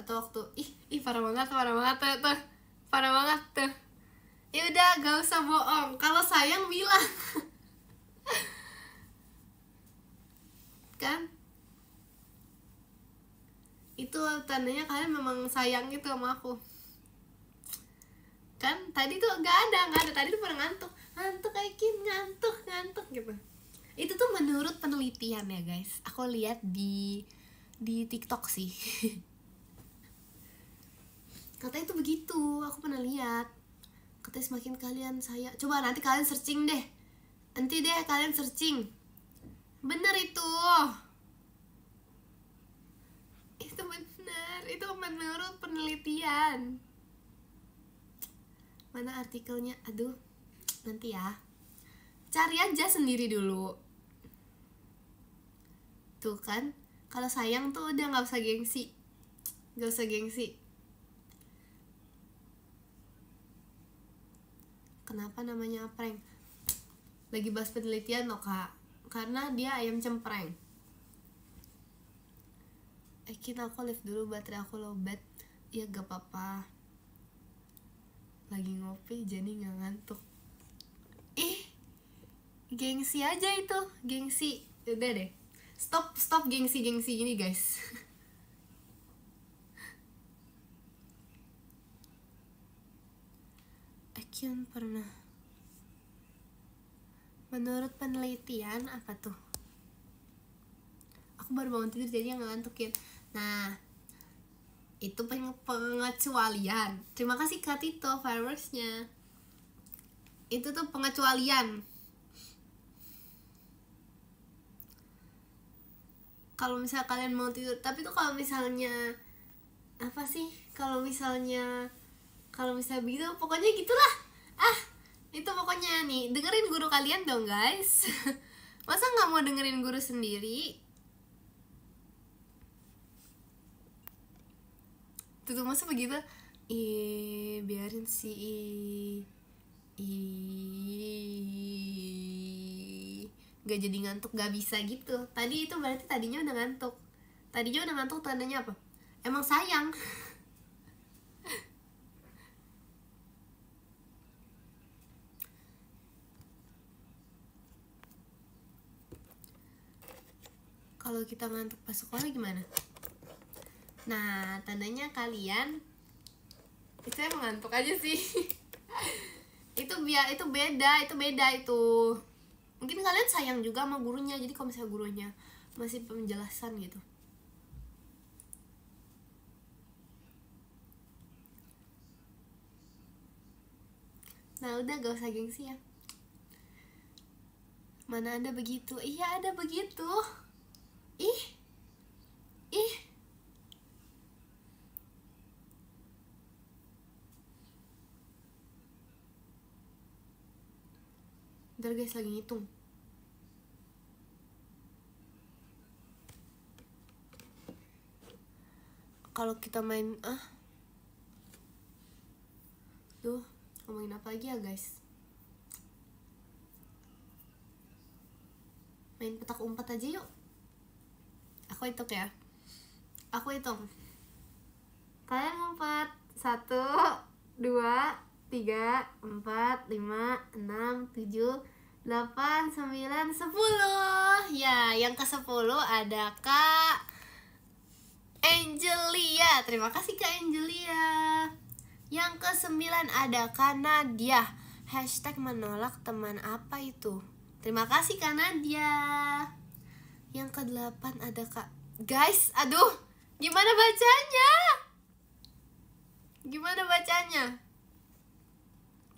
Speaker 1: atau waktu parah banget tuh, parah banget tuh. Ya udah, gak usah bohong, kalau sayang bilang. Kan itu tandanya kalian memang sayang gitu sama aku. Kan tadi tuh nggak ada tadi tuh pada ngantuk Aikin, ngantuk gitu. Itu tuh menurut penelitian ya guys, aku lihat di TikTok sih. Katanya itu begitu, aku pernah lihat. Katanya semakin kalian coba nanti kalian searching deh, kalian searching. Bener itu bener, itu menurut penelitian. Mana artikelnya? Aduh, nanti ya, cari aja sendiri dulu. Tuh kan, kalau sayang tuh udah gak usah gengsi. Kenapa namanya prank? Lagi bahas penelitian loh kak, karena dia ayam cempreng. Aku live dulu, baterai aku lowbat. Ya gak apa-apa, lagi ngopi jadi gak ngantuk. Gengsi aja itu, gengsi. Udah deh, stop gengsi gini guys. Akian pernah, menurut penelitian apa tuh, aku baru bangun tidur jadi gak ngantukin. Nah itu pengecualian. Terima kasih Kak Tito fireworksnya. Itu tuh pengecualian. Kalau misalnya kalian mau tidur, tapi tuh kalau misalnya apa sih, kalau misalnya begitu, pokoknya gitulah. Itu pokoknya nih, dengerin guru kalian dong guys. Masa nggak mau dengerin guru sendiri? Tuh masa begitu? Biarin sih. Gak jadi ngantuk, gak bisa gitu. Tadi itu berarti tadinya udah ngantuk. Tandanya apa? Emang sayang. Kalau kita ngantuk pas sekolah gimana? Nah, tandanya kalian itu emang ngantuk aja sih. itu beda itu. Mungkin kalian sayang juga sama gurunya, jadi kalau misalnya gurunya masih penjelasan gitu. Nah udah, gak usah gengsi ya. Mana ada begitu? Iya ada begitu. Ih bentar guys, lagi ngitung. Kalau kita main Duh, ngomongin apa lagi ya guys? Main petak umpet aja yuk. Aku hitung ya. Kalian ngumpet 1, 2, 3, 4, 5, 6, 7, 8, 9, 10. Ya, yang ke-10 ada Kak Angelia. Terima kasih Kak Angelia. Yang ke-9 ada Kak Nadia. Hashtag menolak teman apa itu? Terima kasih Kak Nadia. Yang ke-8 ada Kak, guys, aduh, gimana bacanya?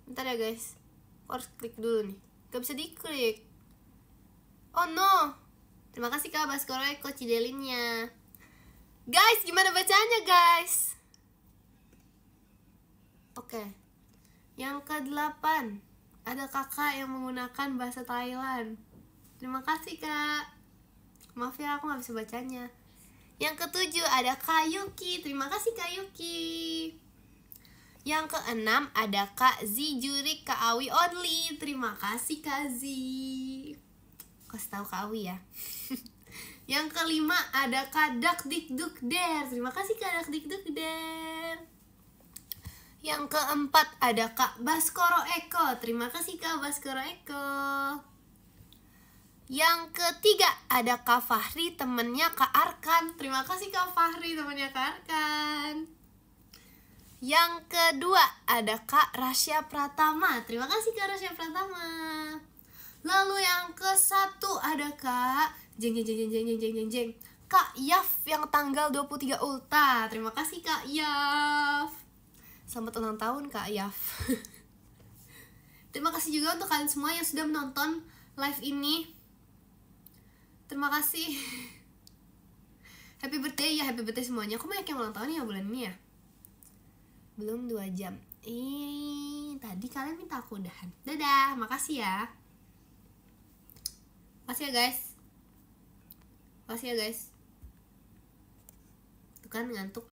Speaker 1: Bentar ya guys, harus klik dulu nih, gak bisa diklik. Oh no. Terima kasih Kak Baskoro Eko Cidelinnya. Guys, gimana bacanya guys? Oke. Yang ke-8, ada kakak yang menggunakan bahasa Thailand. Terima kasih kak. Maaf ya aku gak bisa bacanya. Yang ke-7 ada Kak Yuki. Terima kasih Kak Yuki. Yang ke-6 ada Kak Zijurik Kak Awi Only. Terima kasih Kak Zi. Kasih tahu Kak Awi ya. Yang ke-5 ada Kak Dak Dik Duk Der. Terima kasih Kak Dak Dik Duk Der. Yang ke-4 ada Kak Baskoro Eko. Terima kasih Kak Baskoro Eko. Yang ke-3 ada Kak Fahri, temennya Kak Arkan. Terima kasih Kak Fahri, temennya Kak Arkan. Yang kedua ada Kak Rasya Pratama. Terima kasih Kak Rasya Pratama. Lalu yang ke-1 ada Kak jeng Kak Yaf yang tanggal 23 Ulta. Terima kasih Kak Yaf. Selamat ulang tahun Kak Yaf. Terima kasih juga untuk kalian semua yang sudah menonton live ini. Terima kasih. Happy birthday ya, happy birthday semuanya. Aku banyak yang ulang tahun ya bulan ini ya. Belum 2 jam. Tadi kalian minta aku udahan. Dadah, makasih ya. Makasih ya guys. Makasih ya guys. Tuh kan ngantuk.